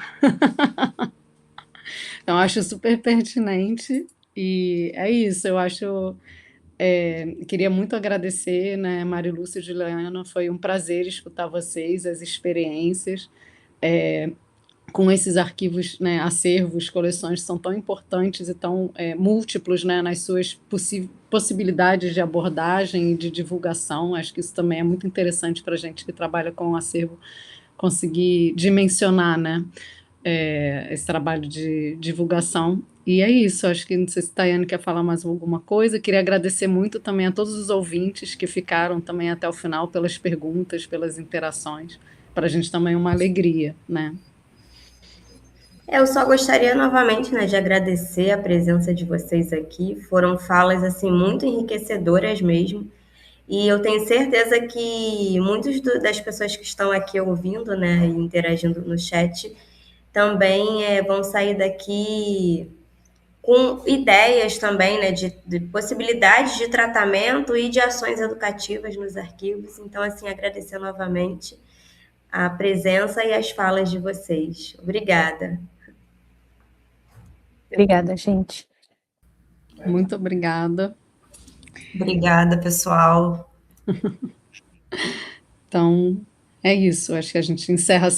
Então, acho super pertinente e é isso, eu acho. Queria muito agradecer, né, Mário Lúcia e Juliana, foi um prazer escutar vocês, as experiências, com esses arquivos, né, acervos, coleções são tão importantes e tão múltiplos, né, nas suas possibilidades de abordagem e de divulgação. Acho que isso também é muito interessante para a gente que trabalha com o acervo conseguir dimensionar, né, esse trabalho de divulgação. E é isso, acho que não sei se a Tayane quer falar mais alguma coisa. Queria agradecer muito também a todos os ouvintes que ficaram também até o final pelas perguntas, pelas interações. Para a gente também é uma alegria, né? Eu só gostaria novamente, né, de agradecer a presença de vocês aqui. Foram falas assim muito enriquecedoras mesmo. E eu tenho certeza que muitas das pessoas que estão aqui ouvindo, né, e interagindo no chat, também vão sair daqui com ideias também, né, de possibilidades de tratamento e de ações educativas nos arquivos. Então, assim, agradecer novamente a presença e as falas de vocês. Obrigada. Obrigada, gente. Muito obrigada. Obrigada, pessoal. Então, é isso. Acho que a gente encerra